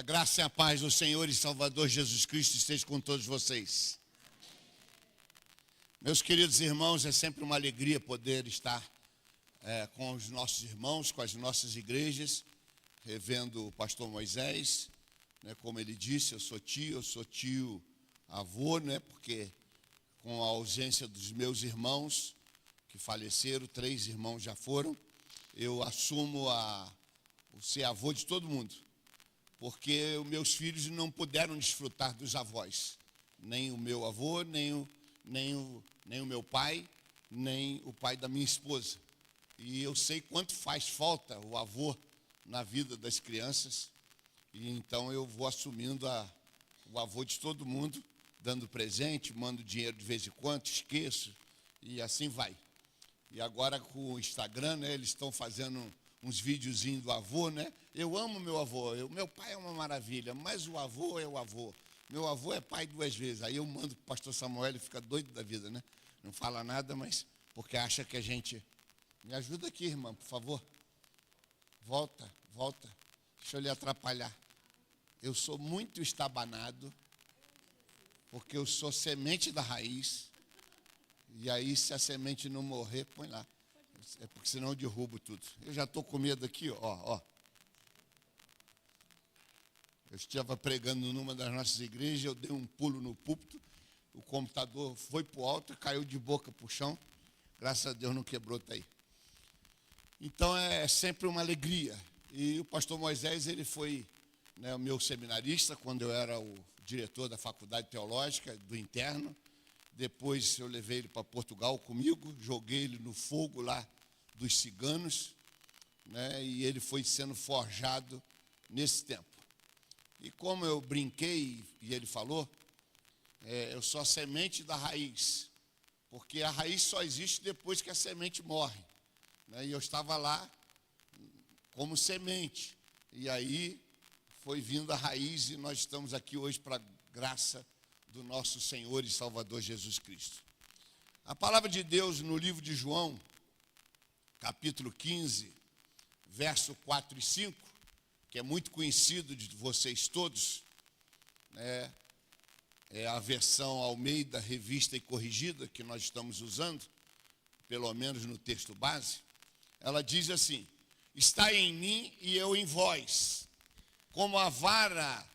A graça e a paz do Senhor e Salvador Jesus Cristo esteja com todos vocês. Meus queridos irmãos, é sempre uma alegria poder estar com os nossos irmãos, com as nossas igrejas, revendo o pastor Moisés, né, como ele disse, eu sou tio avô, né, porque com a ausência dos meus irmãos que faleceram, 3 irmãos já foram, eu assumo o ser avô de todo mundo. Porque os meus filhos não puderam desfrutar dos avós, nem o meu avô, nem o meu pai, nem o pai da minha esposa. E eu sei quanto faz falta o avô na vida das crianças, e então eu vou assumindo o avô de todo mundo, dando presente, mando dinheiro de vez em quando, esqueço, e assim vai. E agora com o Instagram, né, eles estão fazendo uns videozinhos do avô, né? Eu amo meu avô, meu pai é uma maravilha, mas o avô é o avô. Meu avô é pai 2 vezes. Aí eu mando para o pastor Samuel, ele fica doido da vida, né? Não fala nada, mas porque acha que a gente... Me ajuda aqui, irmã, por favor. Volta. Deixa eu lhe atrapalhar. Eu sou muito estabanado, porque eu sou semente da raiz. E aí, se a semente não morrer, põe lá. É porque senão eu derrubo tudo. Eu já estou com medo aqui, ó. Eu estava pregando numa das nossas igrejas, eu dei um pulo no púlpito, o computador foi para o alto, caiu de boca para o chão. Graças a Deus não quebrou, está aí. Então é sempre uma alegria. E o pastor Moisés, ele foi, né, o meu seminarista, quando eu era o diretor da faculdade teológica, do interno. Depois eu levei ele para Portugal comigo, joguei ele no fogo lá dos ciganos, né, e ele foi sendo forjado nesse tempo. E como eu brinquei, e ele falou, eu sou a semente da raiz, porque a raiz só existe depois que a semente morre, né, e eu estava lá como semente, e aí foi vindo a raiz, e nós estamos aqui hoje para a graça do nosso Senhor e Salvador Jesus Cristo. A palavra de Deus no livro de João, capítulo 15, verso 4 e 5, que é muito conhecido de vocês todos, né? É a versão Almeida, revista e corrigida que nós estamos usando, pelo menos no texto base. Ela diz assim: está em mim e eu em vós, como a vara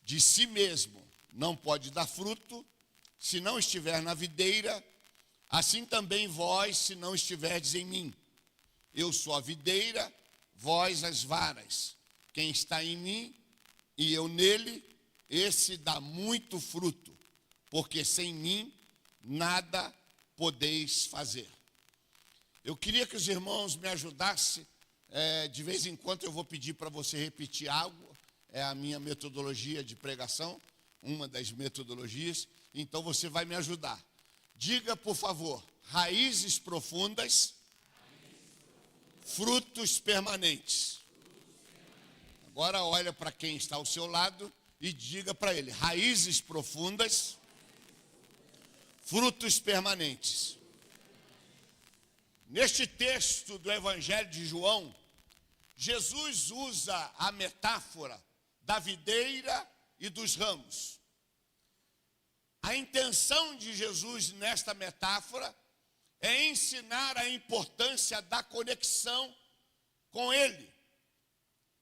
de si mesmo não pode dar fruto, se não estiver na videira, assim também vós, se não estiverdes em mim. Eu sou a videira, vós as varas. Quem está em mim e eu nele, esse dá muito fruto, porque sem mim nada podeis fazer. Eu queria que os irmãos me ajudassem, de vez em quando eu vou pedir para você repetir algo, é a minha metodologia de pregação, uma das metodologias, então você vai me ajudar. Diga, por favor, raízes profundas, frutos permanentes. Agora olha para quem está ao seu lado e diga para ele: raízes profundas, frutos permanentes. Neste texto do Evangelho de João, Jesus usa a metáfora da videira e dos ramos. A intenção de Jesus nesta metáfora é ensinar a importância da conexão com Ele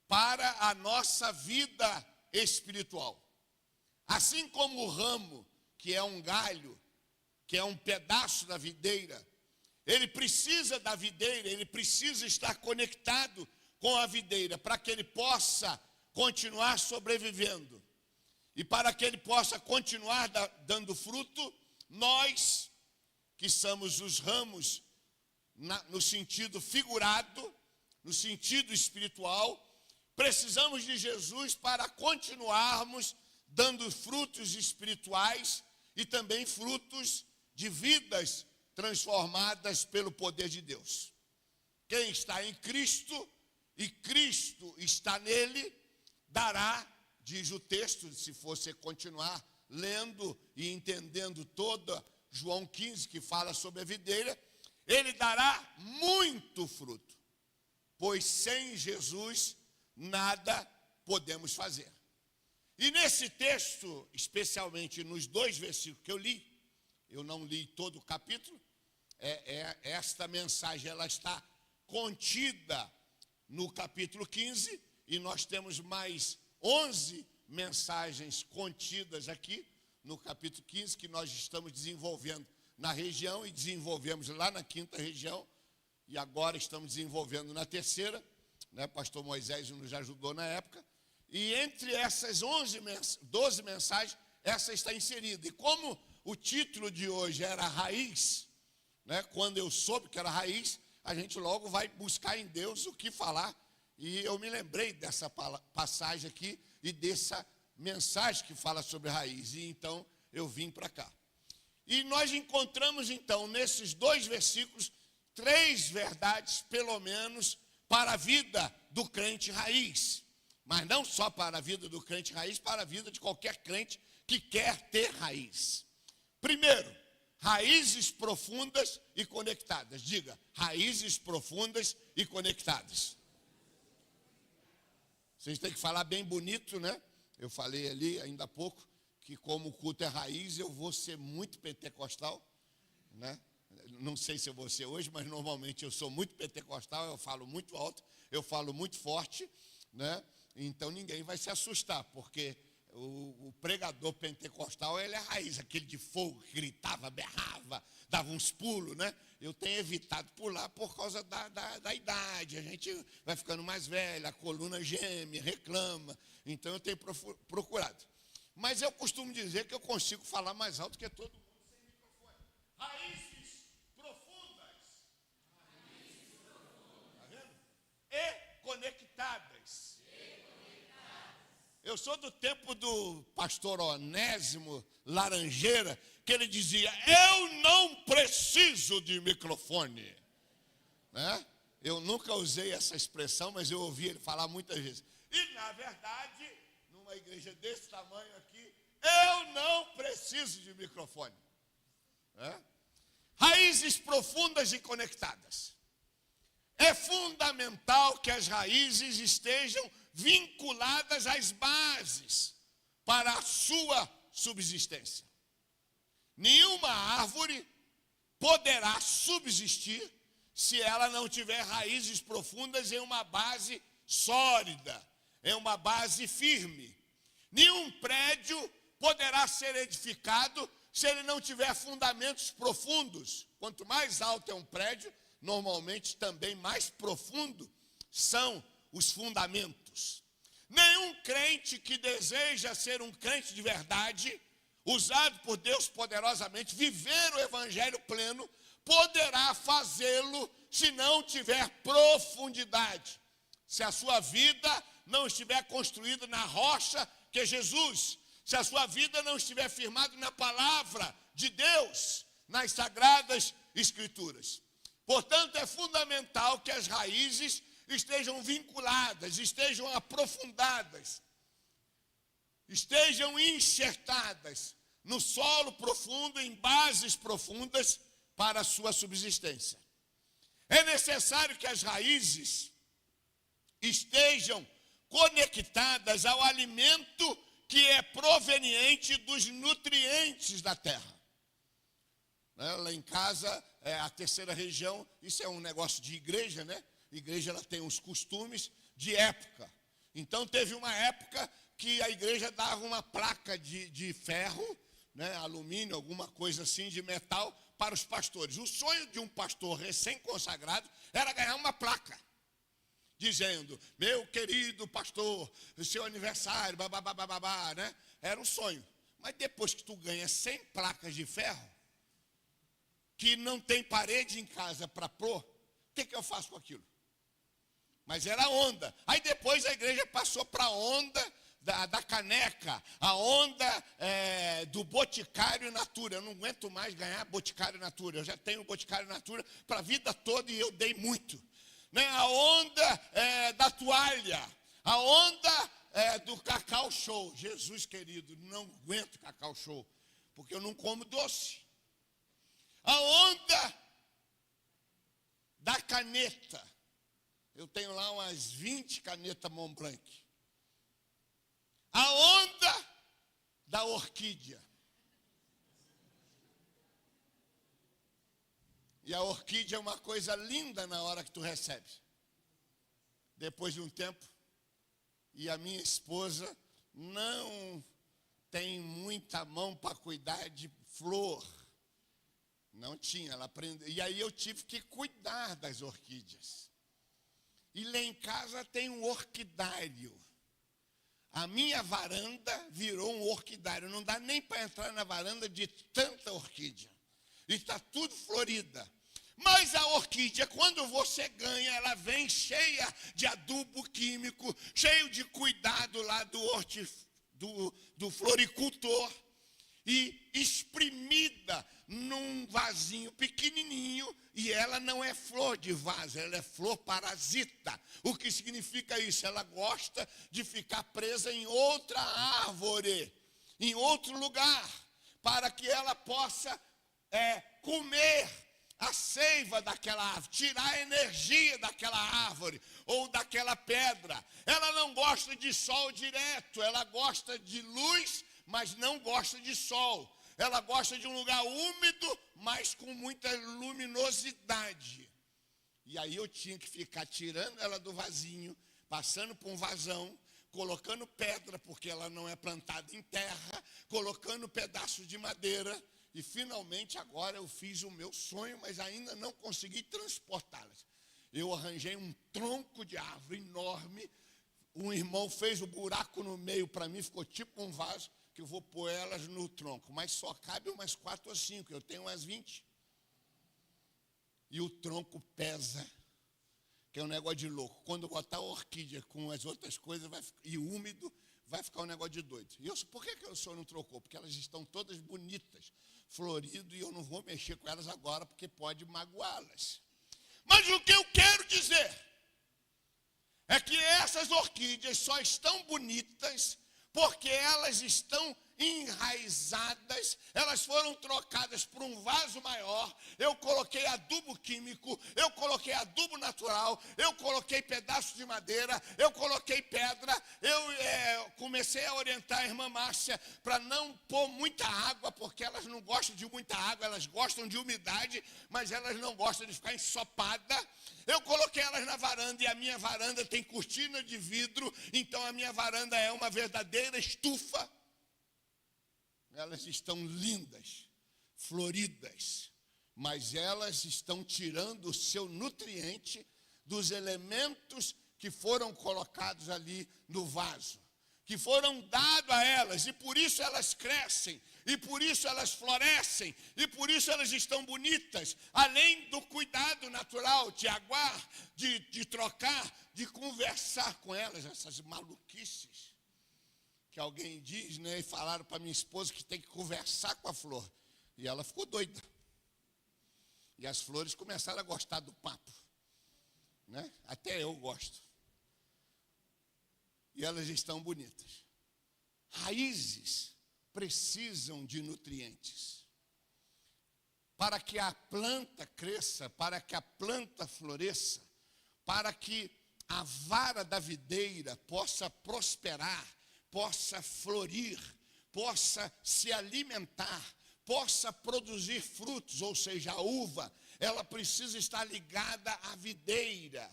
para a nossa vida espiritual. Assim como o ramo, que é um galho, que é um pedaço da videira, ele precisa da videira, ele precisa estar conectado com a videira para que ele possa continuar sobrevivendo. E para que ele possa continuar dando fruto, nós, que somos os ramos, no sentido figurado, no sentido espiritual, precisamos de Jesus para continuarmos dando frutos espirituais e também frutos de vidas transformadas pelo poder de Deus. Quem está em Cristo e Cristo está nele, dará, diz o texto, se você continuar lendo e entendendo toda João 15, que fala sobre a videira, ele dará muito fruto, pois sem Jesus nada podemos fazer. E nesse texto, especialmente nos 2 versículos que eu li, eu não li todo o capítulo, esta mensagem ela está contida no capítulo 15, e nós temos mais 11 mensagens contidas aqui no capítulo 15, que nós estamos desenvolvendo na região, e desenvolvemos lá na 5ª região, e agora estamos desenvolvendo na 3ª, né? Pastor Moisés nos ajudou na época, e entre essas 12 mensagens, essa está inserida. E como o título de hoje era Raiz, né? Quando eu soube que era raiz, a gente logo vai buscar em Deus o que falar, e eu me lembrei dessa passagem aqui, e dessa mensagem que fala sobre raiz, e então eu vim para cá. E nós encontramos então, nesses 2 versículos, 3 verdades, pelo menos, para a vida do crente raiz. Mas não só para a vida do crente raiz, para a vida de qualquer crente que quer ter raiz. Primeiro, raízes profundas e conectadas. Diga, raízes profundas e conectadas. Vocês têm que falar bem bonito, né? Eu falei ali ainda há pouco que como o culto é raiz, eu vou ser muito pentecostal, né? Não sei se eu vou ser hoje, mas normalmente eu sou muito pentecostal, eu falo muito alto, eu falo muito forte, né? Então ninguém vai se assustar, porque o pregador pentecostal, ele é raiz, aquele de fogo, que gritava, berrava, dava uns pulos, né? Eu tenho evitado pular por causa da idade, a gente vai ficando mais velho, a coluna geme, reclama, então eu tenho procurado. Mas eu costumo dizer que eu consigo falar mais alto que todo mundo sem microfone. Raízes profundas. Está vendo? E conectadas. Eu sou do tempo do pastor Onésimo Laranjeira, que ele dizia, eu não preciso de microfone. Né? Eu nunca usei essa expressão, mas eu ouvi ele falar muitas vezes. E, na verdade, numa igreja desse tamanho aqui, eu não preciso de microfone. Né? Raízes profundas e conectadas. É fundamental que as raízes estejam vinculadas às bases para a sua subsistência. Nenhuma árvore poderá subsistir se ela não tiver raízes profundas em uma base sólida, em uma base firme. Nenhum prédio poderá ser edificado se ele não tiver fundamentos profundos. Quanto mais alto é um prédio, normalmente também mais profundo são os fundamentos. Nenhum crente que deseja ser um crente de verdade, usado por Deus poderosamente, viver o evangelho pleno, poderá fazê-lo se não tiver profundidade. Se a sua vida não estiver construída na rocha que é Jesus, se a sua vida não estiver firmada na palavra de Deus, nas sagradas escrituras. Portanto, é fundamental que as raízes estejam vinculadas, estejam aprofundadas, estejam enxertadas no solo profundo, em bases profundas para a sua subsistência. É necessário que as raízes estejam conectadas ao alimento que é proveniente dos nutrientes da terra. Lá em casa, a 3ª região, isso é um negócio de igreja, né? A igreja ela tem uns costumes de época. Então teve uma época que a igreja dava uma placa de ferro, né, alumínio, alguma coisa assim, de metal, para os pastores. O sonho de um pastor recém-consagrado era ganhar uma placa, dizendo, meu querido pastor, o seu aniversário, babá, né? Era um sonho. Mas depois que tu ganha 100 placas de ferro, que não tem parede em casa para pôr, o que eu faço com aquilo? Mas era onda. Aí depois a igreja passou para a onda da caneca, a onda do Boticário Natura. Eu não aguento mais ganhar Boticário Natura. Eu já tenho Boticário Natura para a vida toda e eu dei muito. Né? A onda da toalha, a onda do Cacau Show. Jesus querido, não aguento Cacau Show, porque eu não como doce. A onda da caneta. Eu tenho lá umas 20 canetas Montblanc. da orquídea. E a orquídea é uma coisa linda na hora que tu recebe. Depois de um tempo, e a minha esposa não tem muita mão para cuidar de flor. Não tinha, ela aprendeu. E aí eu tive que cuidar das orquídeas. E lá em casa tem um orquidário. A minha varanda virou um orquidário. Não dá nem para entrar na varanda de tanta orquídea. E está tudo florida. Mas a orquídea, quando você ganha, ela vem cheia de adubo químico, cheio de cuidado lá do floricultor, e espremida num vasinho pequenininho, e ela não é flor de vaso, ela é flor parasita. O que significa isso? Ela gosta de ficar presa em outra árvore, em outro lugar, para que ela possa comer a seiva daquela árvore, tirar a energia daquela árvore ou daquela pedra. Ela não gosta de sol direto, ela gosta de luz, mas não gosta de sol. Ela gosta de um lugar úmido, mas com muita luminosidade. E aí eu tinha que ficar tirando ela do vasinho, passando por um vasão, colocando pedra, porque ela não é plantada em terra, colocando pedaços de madeira. E finalmente agora eu fiz o meu sonho, mas ainda não consegui transportá-las. Eu arranjei um tronco de árvore enorme. Um irmão fez o buraco no meio para mim, ficou tipo um vaso, que eu vou pôr elas no tronco. Mas só cabe umas 4 ou 5, eu tenho umas 20. E o tronco pesa, que é um negócio de louco. Quando botar a orquídea com as outras coisas, e úmido, vai ficar um negócio de doido. E por que o senhor não trocou? Porque elas estão todas bonitas, florido, e eu não vou mexer com elas agora, porque pode magoá-las. Mas o que eu quero dizer é que essas orquídeas só estão bonitas porque elas estão enraizadas, elas foram trocadas por um vaso maior. Eu coloquei adubo químico, eu coloquei adubo natural, eu coloquei pedaços de madeira, eu coloquei pedra. Eu comecei a orientar a irmã Márcia para não pôr muita água, porque elas não gostam de muita água, elas gostam de umidade, mas elas não gostam de ficar ensopada. Eu coloquei elas na varanda, e a minha varanda tem cortina de vidro, então a minha varanda é uma verdadeira estufa. Elas estão lindas, floridas, mas elas estão tirando o seu nutriente dos elementos que foram colocados ali no vaso, que foram dados a elas, e por isso elas crescem, e por isso elas florescem, e por isso elas estão bonitas, além do cuidado natural de aguar, de trocar, de conversar com elas, essas maluquices que alguém diz, né? E falaram para minha esposa que tem que conversar com a flor. E ela ficou doida. E as flores começaram a gostar do papo, né? Até eu gosto. E elas estão bonitas. Raízes precisam de nutrientes. Para que a planta cresça, para que a planta floresça, para que a vara da videira possa prosperar, possa florir, possa se alimentar, possa produzir frutos, ou seja, a uva, ela precisa estar ligada à videira.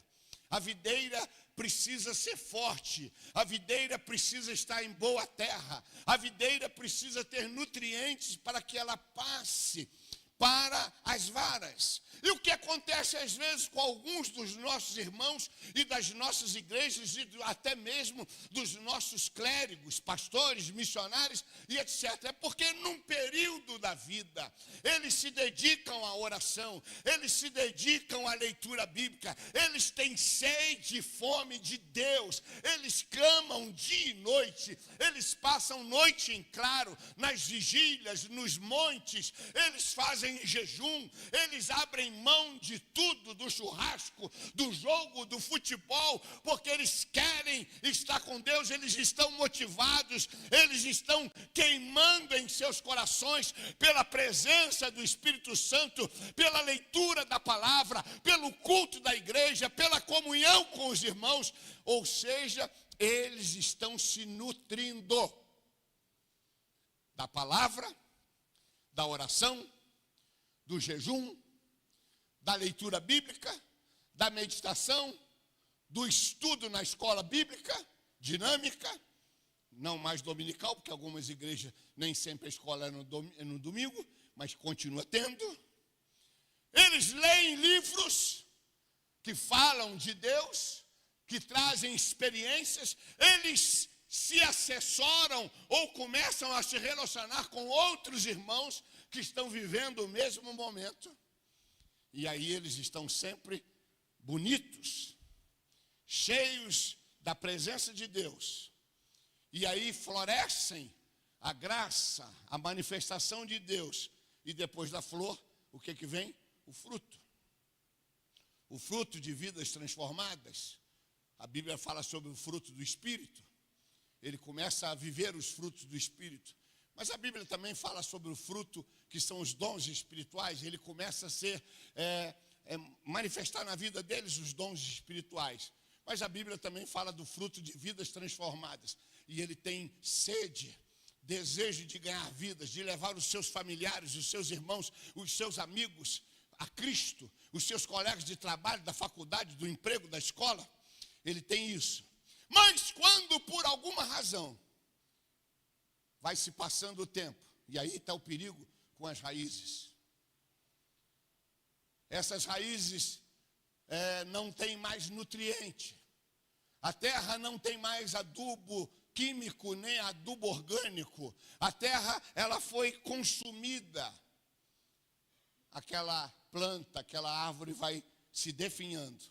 A videira precisa ser forte, a videira precisa estar em boa terra, a videira precisa ter nutrientes para que ela passe para as varas. E o que acontece às vezes com alguns dos nossos irmãos e das nossas igrejas e até mesmo dos nossos clérigos, pastores, missionários e etc. É porque num período da vida eles se dedicam à oração, eles se dedicam à leitura bíblica, eles têm sede e fome de Deus, eles clamam dia e noite, eles passam noite em claro, nas vigílias, nos montes, eles fazem jejum, eles abrem mão de tudo, do churrasco, do jogo, do futebol, porque eles querem estar com Deus, eles estão motivados, eles estão queimando em seus corações pela presença do Espírito Santo, pela leitura da palavra, pelo culto da igreja, pela comunhão com os irmãos, ou seja, eles estão se nutrindo. da palavra, da oração, do jejum, da leitura bíblica, da meditação, do estudo na escola bíblica, dinâmica, não mais dominical, porque algumas igrejas nem sempre a escola é no domingo, mas continua tendo. Eles leem livros que falam de Deus, que trazem experiências, eles se assessoram ou começam a se relacionar com outros irmãos que estão vivendo o mesmo momento. E aí eles estão sempre bonitos, cheios da presença de Deus. E aí florescem a graça, a manifestação de Deus. E depois da flor, o que vem? O fruto. O fruto de vidas transformadas. A Bíblia fala sobre o fruto do Espírito. Ele começa a viver os frutos do Espírito. Mas a Bíblia também fala sobre o fruto que são os dons espirituais. Ele começa a ser, manifestar na vida deles os dons espirituais. Mas a Bíblia também fala do fruto de vidas transformadas. E ele tem sede, desejo de ganhar vidas, de levar os seus familiares, os seus irmãos, os seus amigos a Cristo, os seus colegas de trabalho, da faculdade, do emprego, da escola. Ele tem isso. Mas quando por alguma razão vai se passando o tempo, e aí está o perigo com as raízes. Essas raízes não têm mais nutriente. A terra não tem mais adubo químico, nem adubo orgânico. A terra, ela foi consumida. Aquela planta, aquela árvore vai se definhando.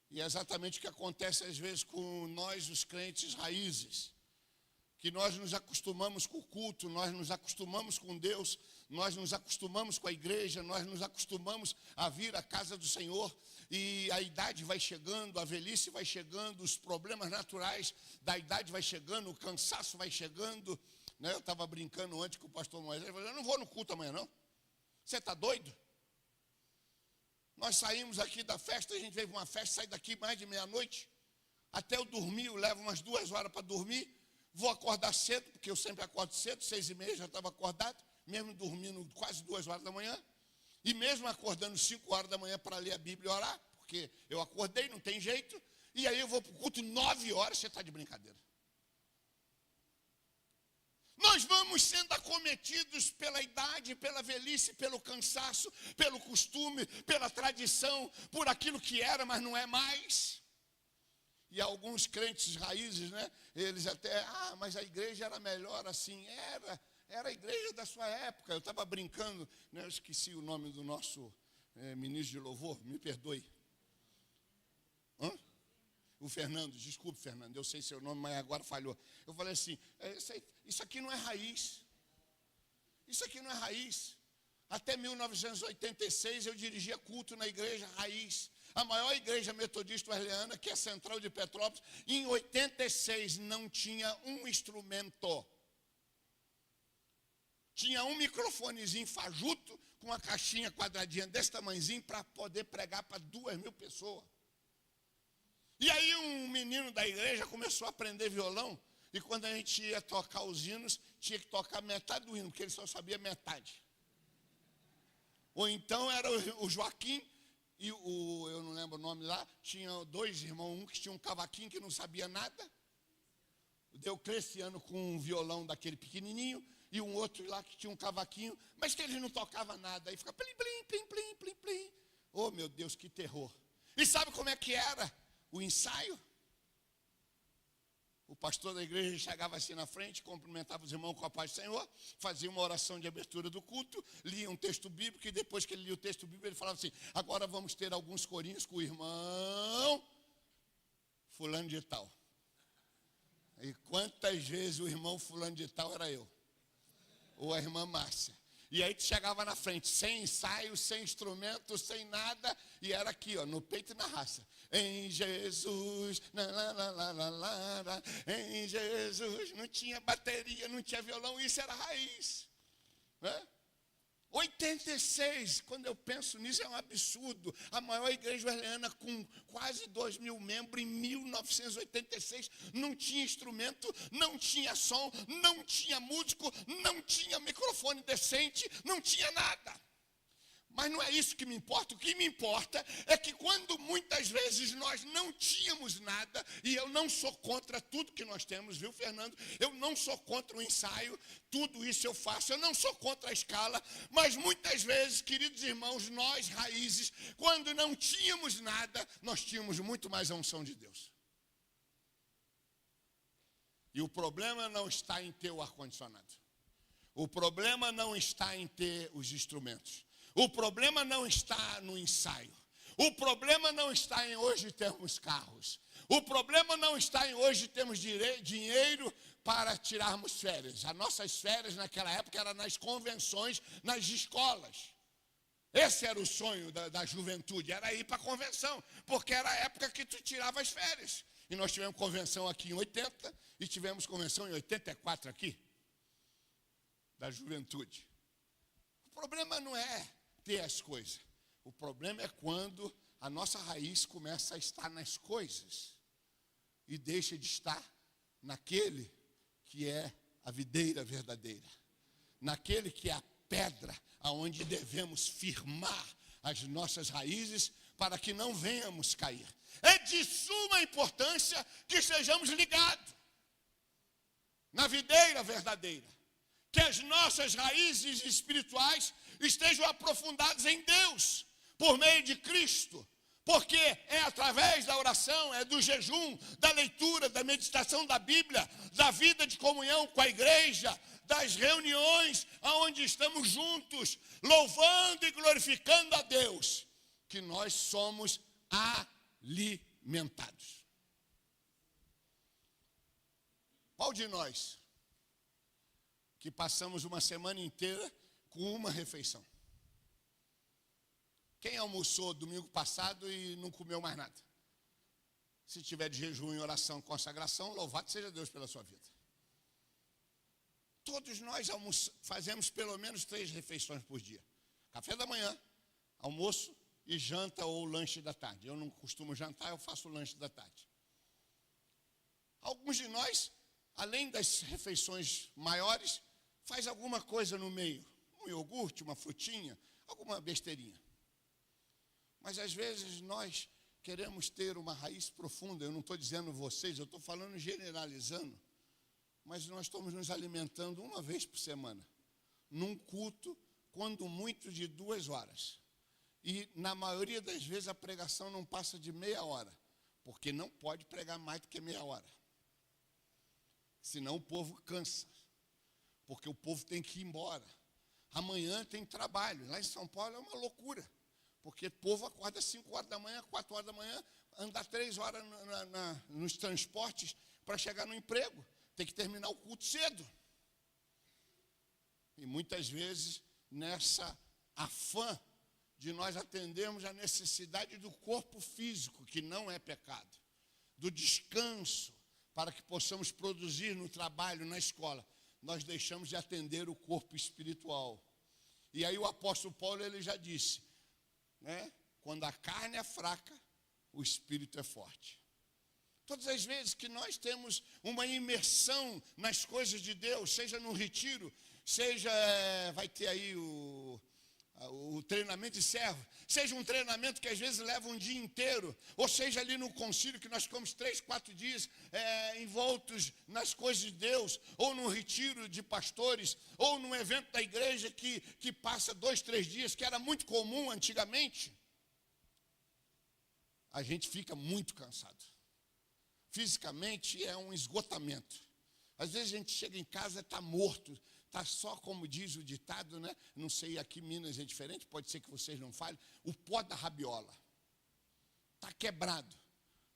E é exatamente o que acontece às vezes com nós, os crentes raízes. Que nós nos acostumamos com o culto, nós nos acostumamos com Deus, nós nos acostumamos com a igreja, nós nos acostumamos a vir à casa do Senhor, e a idade vai chegando, a velhice vai chegando, os problemas naturais da idade vai chegando, o cansaço vai chegando. Né? Eu estava brincando antes com o pastor Moisés, ele falou, eu não vou no culto amanhã não. Você está doido? Nós saímos aqui da festa, a gente veio para uma festa, sai daqui mais de meia-noite, até eu dormir, eu levo umas 2 horas para dormir. Vou acordar cedo, porque eu sempre acordo cedo, 6h30 já estava acordado, mesmo dormindo quase 2 horas da manhã, e mesmo acordando 5 horas da manhã para ler a Bíblia e orar, porque eu acordei, não tem jeito, e aí eu vou para o culto 9 horas, você está de brincadeira. Nós vamos sendo acometidos pela idade, pela velhice, pelo cansaço, pelo costume, pela tradição, por aquilo que era, mas não é mais. E alguns crentes raízes, né? Eles até, mas a igreja era melhor assim. Era a igreja da sua época. Eu estava brincando, né? Eu esqueci o nome do nosso ministro de louvor, me perdoe. O Fernando, desculpe, Fernando, eu sei seu nome, mas agora falhou. Eu falei assim, isso aqui não é raiz. Isso aqui não é raiz. Até 1986 eu dirigia culto na igreja raiz. A maior igreja metodista wesleyana, que é a Central de Petrópolis, em 86 não tinha um instrumento. Tinha um microfonezinho fajuto, com uma caixinha quadradinha desse tamanhozinho, para poder pregar para 2.000 pessoas. E aí um menino da igreja começou a aprender violão, e quando a gente ia tocar os hinos, tinha que tocar metade do hino, porque ele só sabia metade. Ou então era o Joaquim, e eu não lembro o nome lá, tinha 2 irmãos, um que tinha um cavaquinho que não sabia nada, o Deucleciano com um violão daquele pequenininho, e um outro lá que tinha um cavaquinho, mas que ele não tocava nada, aí fica plim, plim, plim, plim, plim, plim. Oh, meu Deus, que terror. E sabe como é que era o ensaio? O pastor da igreja chegava assim na frente, cumprimentava os irmãos com a paz do Senhor, fazia uma oração de abertura do culto, lia um texto bíblico, e depois que ele lia o texto bíblico, ele falava assim, agora vamos ter alguns corinhos com o irmão fulano de tal. E quantas vezes o irmão fulano de tal era eu? Ou a irmã Márcia. E aí tu chegava na frente, sem ensaio, sem instrumento, sem nada, e era aqui, ó, no peito e na raça. Em Jesus, em Jesus, não tinha bateria, não tinha violão, isso era raiz. Né? 86, quando eu penso nisso, é um absurdo. A maior igreja wesleyana com quase 2.000 membros em 1986, não tinha instrumento, não tinha som, não tinha músico, não tinha microfone decente, não tinha nada. Mas não é isso que me importa. O que me importa é que quando muitas vezes nós não tínhamos nada, e eu não sou contra tudo que nós temos, viu, Fernando? Eu não sou contra o ensaio, tudo isso eu faço, eu não sou contra a escala, mas muitas vezes, queridos irmãos, nós, raízes, quando não tínhamos nada, nós tínhamos muito mais a unção de Deus. E o problema não está em ter o ar-condicionado. O problema não está em ter os instrumentos. O problema não está no ensaio. O problema não está em hoje termos carros. O problema não está em hoje termos dinheiro para tirarmos férias. As nossas férias naquela época eram nas convenções, nas escolas. Esse era o sonho da juventude, era ir para a convenção, porque era a época que tu tirava as férias. E nós tivemos convenção aqui em 80 e tivemos convenção em 84 aqui, da juventude. O problema não é ter as coisas. O problema é quando a nossa raiz começa a estar nas coisas e deixa de estar naquele que é a videira verdadeira, naquele que é a pedra aonde devemos firmar as nossas raízes para que não venhamos cair. É de suma importância que sejamos ligados na videira verdadeira, que as nossas raízes espirituais estejam aprofundadas em Deus, por meio de Cristo, porque é através da oração, é do jejum, da leitura, da meditação da Bíblia, da vida de comunhão com a igreja, das reuniões onde estamos juntos, louvando e glorificando a Deus, que nós somos alimentados. Qual de nós que passamos uma semana inteira com uma refeição? Quem almoçou domingo passado e não comeu mais nada? Se tiver de jejum e oração, consagração, louvado seja Deus pela sua vida. Todos nós fazemos pelo menos 3 refeições por dia. Café da manhã, almoço e janta ou lanche da tarde. Eu não costumo jantar, eu faço o lanche da tarde. Alguns de nós, além das refeições maiores, faz alguma coisa no meio. Um iogurte, uma frutinha, alguma besteirinha. Mas às vezes nós queremos ter uma raiz profunda. Eu não estou dizendo vocês, eu estou falando generalizando. Mas nós estamos nos alimentando uma vez por semana. Num culto, quando muito, de 2 horas. E na maioria das vezes a pregação não passa de meia hora. Porque não pode pregar mais do que meia hora. Senão o povo cansa. Porque o povo tem que ir embora. Amanhã tem trabalho. Lá em São Paulo é uma loucura. Porque o povo acorda às 5 horas da manhã, 4 horas da manhã, anda 3 horas nos transportes para chegar no emprego. Tem que terminar o culto cedo. E muitas vezes, nessa afã de nós atendermos a necessidade do corpo físico, que não é pecado, do descanso, para que possamos produzir no trabalho, na escola, nós deixamos de atender o corpo espiritual. E aí o apóstolo Paulo, ele já disse, né? Quando a carne é fraca, o espírito é forte. Todas as vezes que nós temos uma imersão nas coisas de Deus, seja no retiro, seja, vai ter aí o treinamento de servo, seja um treinamento que às vezes leva um dia inteiro, ou seja ali no concílio que nós ficamos 3, 4 dias envoltos nas coisas de Deus, ou num retiro de pastores, ou num evento da igreja que passa 2, 3 dias, que era muito comum antigamente, a gente fica muito cansado. Fisicamente é um esgotamento. Às vezes a gente chega em casa e está morto, está só, como diz o ditado, né? Não sei, aqui em Minas é diferente, pode ser que vocês não falem, o pó da rabiola. Está quebrado,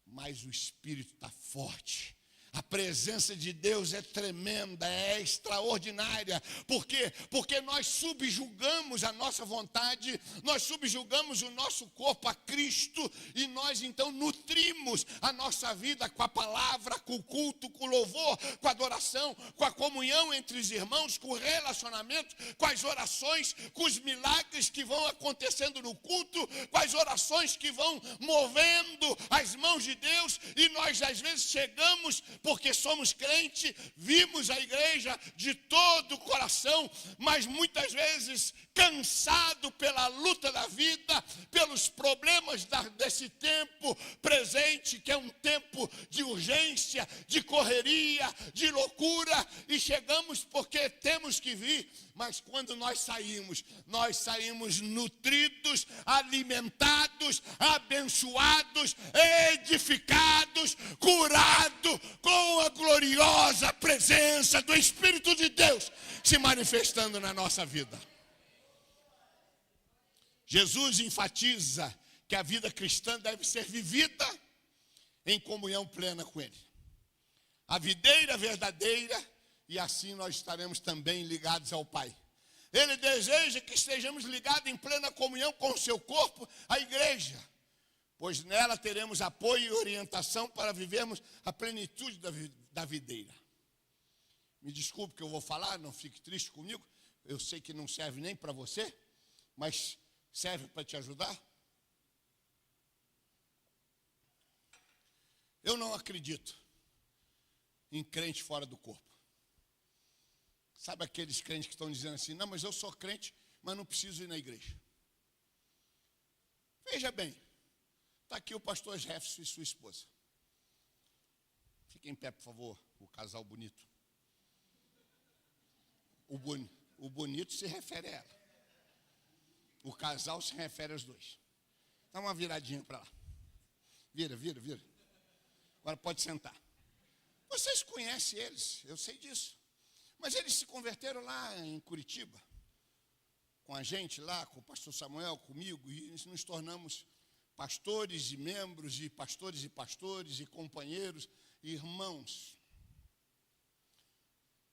mas o espírito está forte. A presença de Deus é tremenda, é extraordinária. Por quê? Porque nós subjugamos a nossa vontade, nós subjugamos o nosso corpo a Cristo e nós então nutrimos a nossa vida com a palavra, com o culto, com o louvor, com a adoração, com a comunhão entre os irmãos, com o relacionamento, com as orações, com os milagres que vão acontecendo no culto, com as orações que vão movendo as mãos de Deus. E nós às vezes chegamos, porque somos crentes, vimos a igreja de todo o coração, mas muitas vezes cansado pela luta da vida, pelos problemas desse tempo presente, que é um tempo de urgência, de correria, de loucura, e chegamos porque temos que vir. Mas quando nós saímos nutridos, alimentados, abençoados, edificados, curados, com a gloriosa presença do Espírito de Deus se manifestando na nossa vida. Jesus enfatiza que a vida cristã deve ser vivida em comunhão plena com Ele. A videira verdadeira, e assim nós estaremos também ligados ao Pai. Ele deseja que estejamos ligados em plena comunhão com o seu corpo, a igreja, pois nela teremos apoio e orientação para vivermos a plenitude da videira. Me desculpe que eu vou falar, não fique triste comigo, eu sei que não serve nem para você, mas serve para te ajudar. Eu não acredito em crente fora do corpo. Sabe aqueles crentes que estão dizendo assim, não, mas eu sou crente, mas não preciso ir na igreja. Veja bem, está aqui o pastor Jefferson e sua esposa. Fiquem em pé, por favor, o casal bonito. O bonito se refere a ela. O casal se refere aos dois. Dá uma viradinha para lá. Vira. Agora pode sentar. Vocês conhecem eles, eu sei disso. Mas eles se converteram lá em Curitiba, com a gente lá, com o pastor Samuel, comigo, e nos tornamos pastores e membros, e pastores, e companheiros, e irmãos.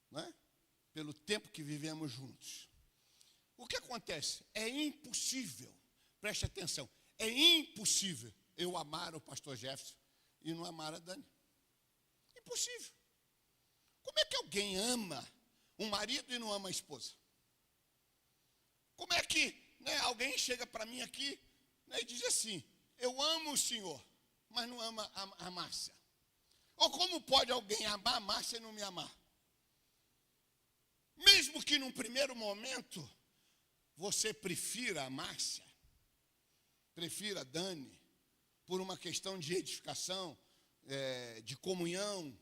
Não é? Pelo tempo que vivemos juntos. O que acontece? É impossível, preste atenção, é impossível eu amar o pastor Jefferson e não amar a Dani. Impossível. Como é que alguém ama um marido e não ama a esposa? Como é que alguém chega para mim aqui e diz assim, eu amo o senhor, mas não ama a Márcia? Ou como pode alguém amar a Márcia e não me amar? Mesmo que num primeiro momento você prefira a Márcia, prefira a Dani, por uma questão de edificação, de comunhão,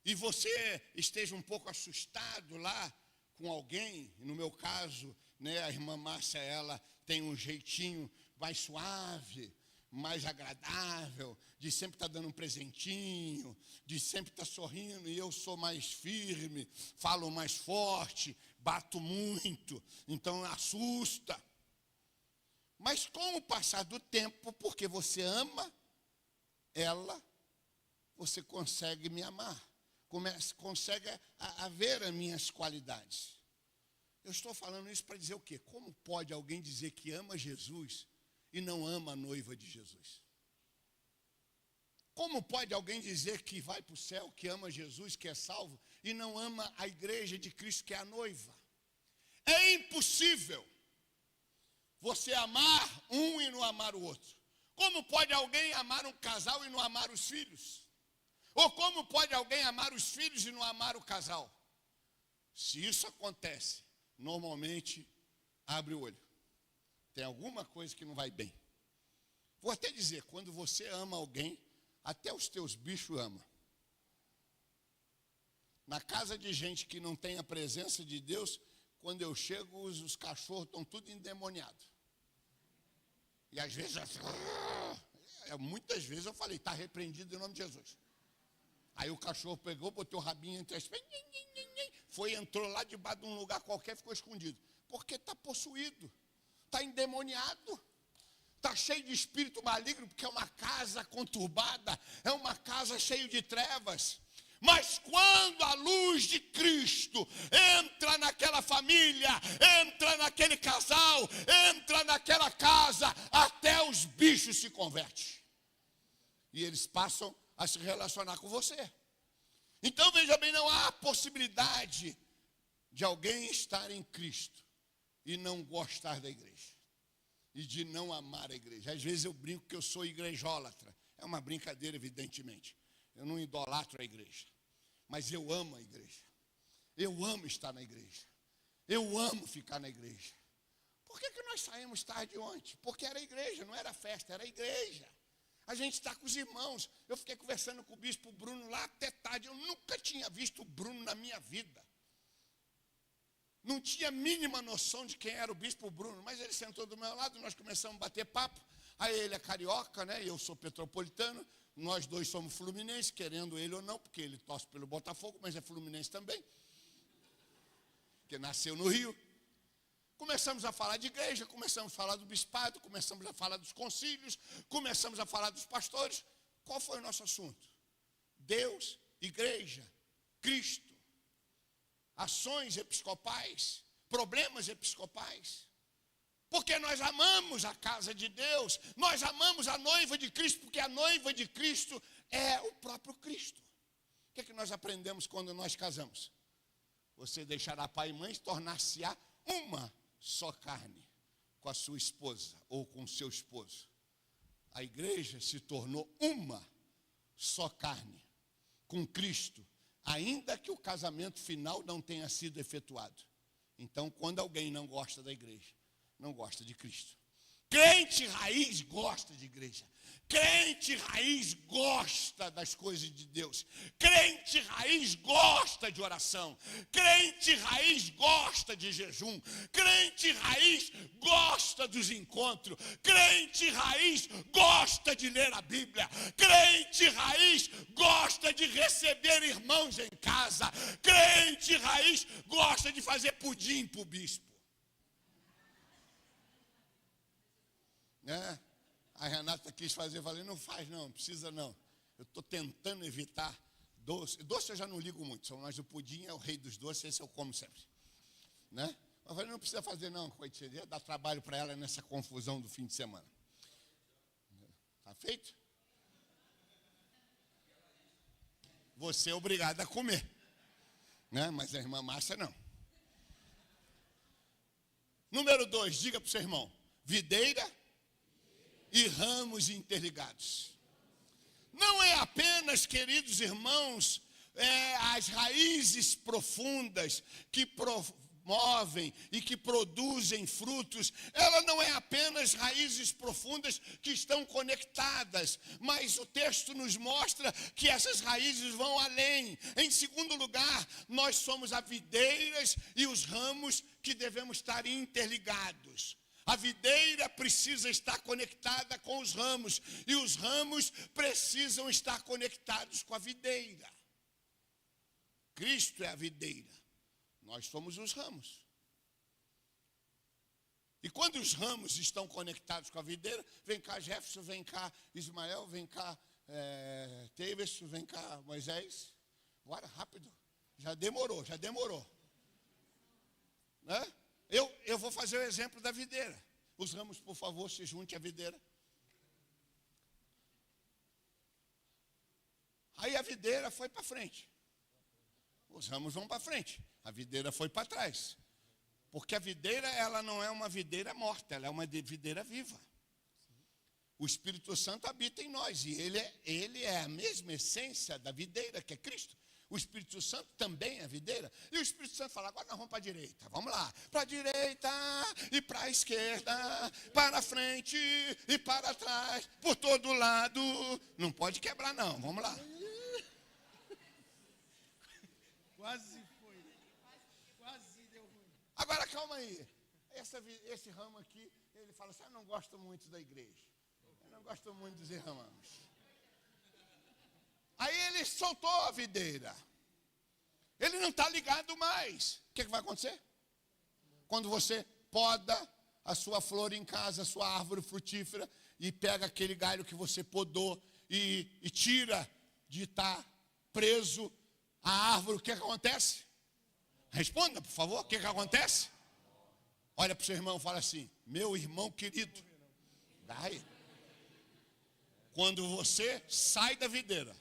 e você esteja um pouco assustado lá com alguém, no meu caso, a irmã Márcia, ela tem um jeitinho mais suave, mais agradável, de sempre estar dando um presentinho, de sempre estar sorrindo, e eu sou mais firme, falo mais forte, bato muito, então assusta. Mas com o passar do tempo, porque você ama ela, você consegue me amar, consegue a ver as minhas qualidades. Eu estou falando isso para dizer o quê? Como pode alguém dizer que ama Jesus e não ama a noiva de Jesus? Como pode alguém dizer que vai para o céu, que ama Jesus, que é salvo, e não ama a igreja de Cristo, que é a noiva? É impossível você amar um e não amar o outro. Como pode alguém amar um casal e não amar os filhos? Ou como pode alguém amar os filhos e não amar o casal? Se isso acontece, normalmente abre o olho. Tem alguma coisa que não vai bem. Vou até dizer, quando você ama alguém, até os teus bichos amam. Na casa de gente que não tem a presença de Deus, quando eu chego, os cachorros estão tudo endemoniados. E às vezes, muitas vezes eu falei, está repreendido em nome de Jesus. Aí o cachorro pegou, botou o rabinho entre as pernas, entrou lá debaixo de um lugar qualquer e ficou escondido. Porque está possuído, está endemoniado, está cheio de espírito maligno, porque é uma casa conturbada, é uma casa cheia de trevas. Mas quando a luz de Cristo entra naquela família, entra naquele casal, entra naquela casa, até os bichos se convertem. E eles passam a se relacionar com você. Então, veja bem, não há possibilidade de alguém estar em Cristo e não gostar da igreja. E de não amar a igreja. Às vezes eu brinco que eu sou igrejólatra. É uma brincadeira, evidentemente. Eu não idolatro a igreja. Mas eu amo a igreja. Eu amo estar na igreja. Eu amo ficar na igreja. Por que nós saímos tarde ontem? Porque era igreja, não era festa, era igreja. A gente está com os irmãos. Eu fiquei conversando com o bispo Bruno lá até tarde. Eu nunca tinha visto o Bruno na minha vida. Não tinha a mínima noção de quem era o bispo Bruno, mas ele sentou do meu lado, nós começamos a bater papo. Aí ele é carioca, né? Eu sou petropolitano, nós dois somos fluminenses, querendo ele ou não, porque ele torce pelo Botafogo, mas é fluminense também, que nasceu no Rio. Começamos a falar de igreja, começamos a falar do bispado, começamos a falar dos concílios, começamos a falar dos pastores. Qual foi o nosso assunto? Deus, igreja, Cristo. Ações episcopais, problemas episcopais, porque nós amamos a casa de Deus, nós amamos a noiva de Cristo, porque a noiva de Cristo é o próprio Cristo. O que é que nós aprendemos quando nós casamos? Você deixará pai e mãe, tornar-se-á uma só carne com a sua esposa ou com o seu esposo. A igreja se tornou uma só carne com Cristo, ainda que o casamento final não tenha sido efetuado. Então, quando alguém não gosta da igreja, não gosta de Cristo. Crente raiz gosta de igreja. Crente raiz gosta das coisas de Deus. Crente raiz gosta de oração. Crente raiz gosta de jejum. Crente raiz gosta dos encontros. Crente raiz gosta de ler a Bíblia. Crente raiz gosta de receber irmãos em casa. Crente raiz gosta de fazer pudim para o bispo. A Renata quis fazer, eu falei, não faz não, precisa não. Eu estou tentando evitar doce. Doce eu já não ligo muito, mas o pudim é o rei dos doces, esse eu como sempre. Né? Eu falei, não precisa fazer não, coitadinha, dá trabalho para ela nessa confusão do fim de semana. Está feito? Você é obrigado a comer. Né? Mas a irmã Márcia não. Número 2, diga para o seu irmão, videira e ramos interligados. Não é apenas, queridos irmãos, as raízes profundas que promovem e que produzem frutos. Ela não é apenas raízes profundas que estão conectadas, mas o texto nos mostra que essas raízes vão além. Em segundo lugar, nós somos as videiras e os ramos que devemos estar interligados. A videira precisa estar conectada com os ramos, e os ramos precisam estar conectados com a videira. Cristo é a videira, nós somos os ramos. E quando os ramos estão conectados com a videira, vem cá Jefferson, vem cá Ismael, vem cá Teves, vem cá Moisés. Bora, rápido, já demorou. Né? Eu vou fazer o exemplo da videira. Os ramos, por favor, se junte à videira. Aí a videira foi para frente. Os ramos vão para frente. A videira foi para trás. Porque a videira, ela não é uma videira morta, ela é uma videira viva. O Espírito Santo habita em nós. E ele é a mesma essência da videira, que é Cristo. O Espírito Santo também é videira. E o Espírito Santo fala, agora nós vamos para a direita. Vamos lá. Para a direita e para a esquerda. Para frente e para trás. Por todo lado. Não pode quebrar não. Vamos lá. Quase foi. Quase deu ruim. Agora calma aí. Esse ramo aqui, ele fala assim, eu não gosto muito da igreja. Eu não gosto muito dos irmãos. Aí ele soltou a videira. Ele não está ligado mais. O que vai acontecer? Quando você poda a sua flor em casa, a sua árvore frutífera, e pega aquele galho que você podou e tira de estar preso a árvore, o que acontece? Responda, por favor, o que acontece? Olha para o seu irmão e fala assim: meu irmão querido, vai. Quando você sai da videira,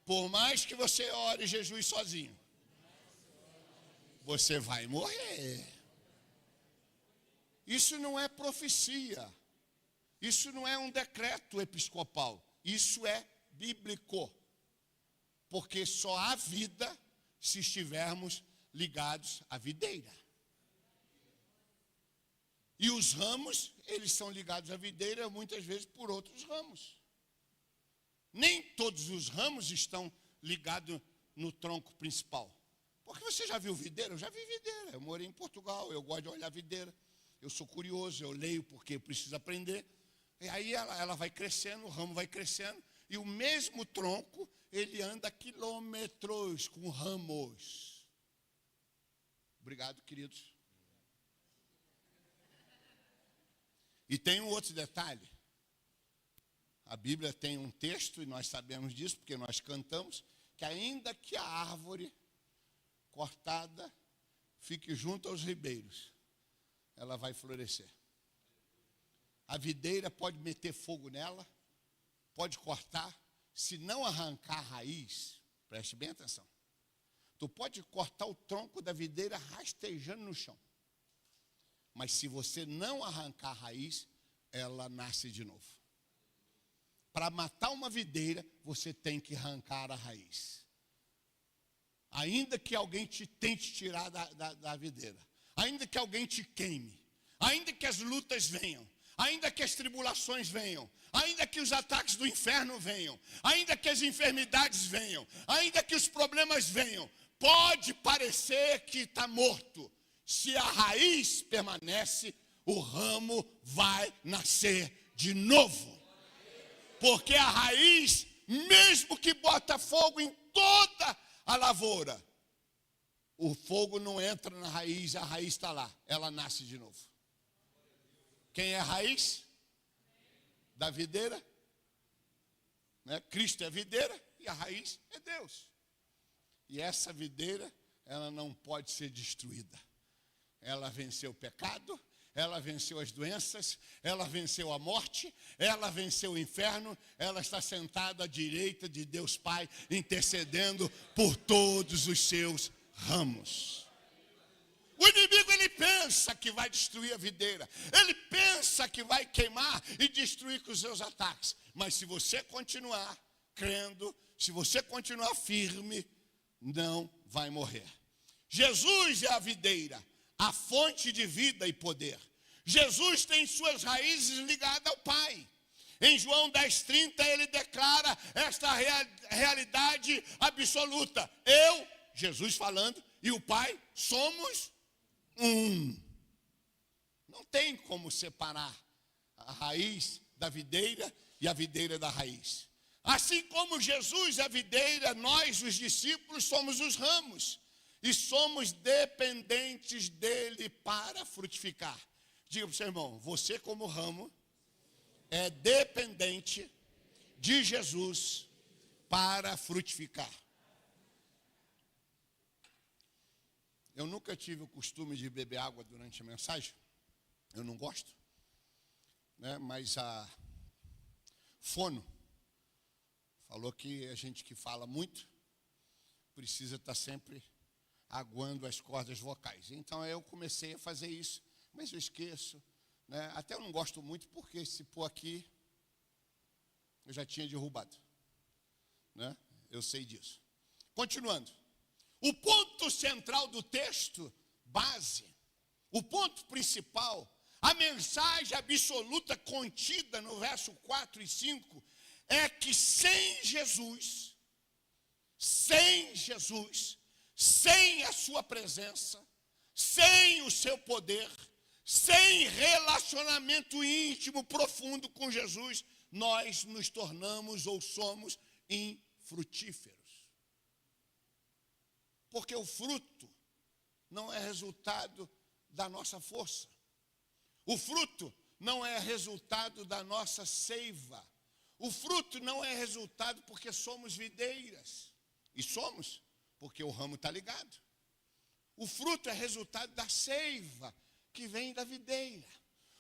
por mais que você ore Jesus sozinho, você vai morrer. Isso não é profecia. Isso não é um decreto episcopal. Isso é bíblico. Porque só há vida se estivermos ligados à videira. E os ramos, eles são ligados à videira muitas vezes por outros ramos. Nem todos os ramos estão ligados no tronco principal. Porque você já viu videira? Eu já vi videira. Eu morei em Portugal, eu gosto de olhar videira. Eu sou curioso, eu leio porque eu preciso aprender. E aí ela vai crescendo, o ramo vai crescendo. E o mesmo tronco, ele anda quilômetros com ramos. Obrigado, queridos. E tem um outro detalhe. A Bíblia tem um texto, e nós sabemos disso, porque nós cantamos, que ainda que a árvore cortada fique junto aos ribeiros, ela vai florescer. A videira pode meter fogo nela, pode cortar, se não arrancar a raiz, preste bem atenção. Tu pode cortar o tronco da videira rastejando no chão. Mas se você não arrancar a raiz, ela nasce de novo. Para matar uma videira, você tem que arrancar a raiz. Ainda que alguém te tente tirar da videira, ainda que alguém te queime, ainda que as lutas venham, ainda que as tribulações venham, ainda que os ataques do inferno venham, ainda que as enfermidades venham, ainda que os problemas venham, pode parecer que está morto. Se a raiz permanece, o ramo vai nascer de novo. Porque a raiz, mesmo que bota fogo em toda a lavoura, o fogo não entra na raiz, a raiz está lá, ela nasce de novo. Quem é a raiz da videira? Né? Cristo é a videira e a raiz é Deus. E essa videira, ela não pode ser destruída. Ela venceu o pecado, ela venceu as doenças, ela venceu a morte, ela venceu o inferno, ela está sentada à direita de Deus Pai, intercedendo por todos os seus ramos. O inimigo, ele pensa que vai destruir a videira, ele pensa que vai queimar e destruir com os seus ataques, mas se você continuar crendo, se você continuar firme, não vai morrer. Jesus é a videira, a fonte de vida e poder. Jesus tem suas raízes ligadas ao Pai. Em João 10,30 ele declara esta realidade absoluta. Eu, Jesus falando, e o Pai somos um. Não tem como separar a raiz da videira e a videira da raiz. Assim como Jesus é a videira, nós, os discípulos, somos os ramos. E somos dependentes dele para frutificar. Diga para o seu irmão, você como ramo é dependente de Jesus para frutificar. Eu nunca tive o costume de beber água durante a mensagem. Eu não gosto. Né? Mas a Fono falou que a gente que fala muito precisa estar sempre aguando as cordas vocais. Então eu comecei a fazer isso, mas eu esqueço. Né? Até eu não gosto muito, porque se pôr aqui, eu já tinha derrubado. Né? Eu sei disso. Continuando. O ponto central do texto, base, o ponto principal, a mensagem absoluta contida no verso 4 e 5, é que sem Jesus, sem a sua presença, sem o seu poder, sem relacionamento íntimo, profundo com Jesus, nós nos tornamos ou somos infrutíferos. Porque o fruto não é resultado da nossa força. O fruto não é resultado da nossa seiva. O fruto não é resultado porque somos videiras. E somos, porque o ramo está ligado. O fruto é resultado da seiva que vem da videira.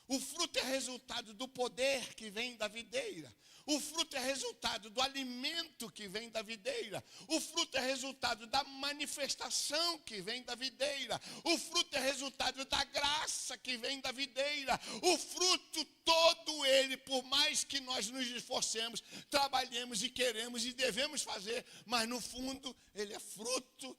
O fruto é resultado do poder que vem da videira. O fruto é resultado do alimento que vem da videira. O fruto é resultado da manifestação que vem da videira. O fruto é resultado da graça que vem da videira. O fruto todo ele, por mais que nós nos esforcemos, trabalhemos e queremos e devemos fazer, mas no fundo ele é fruto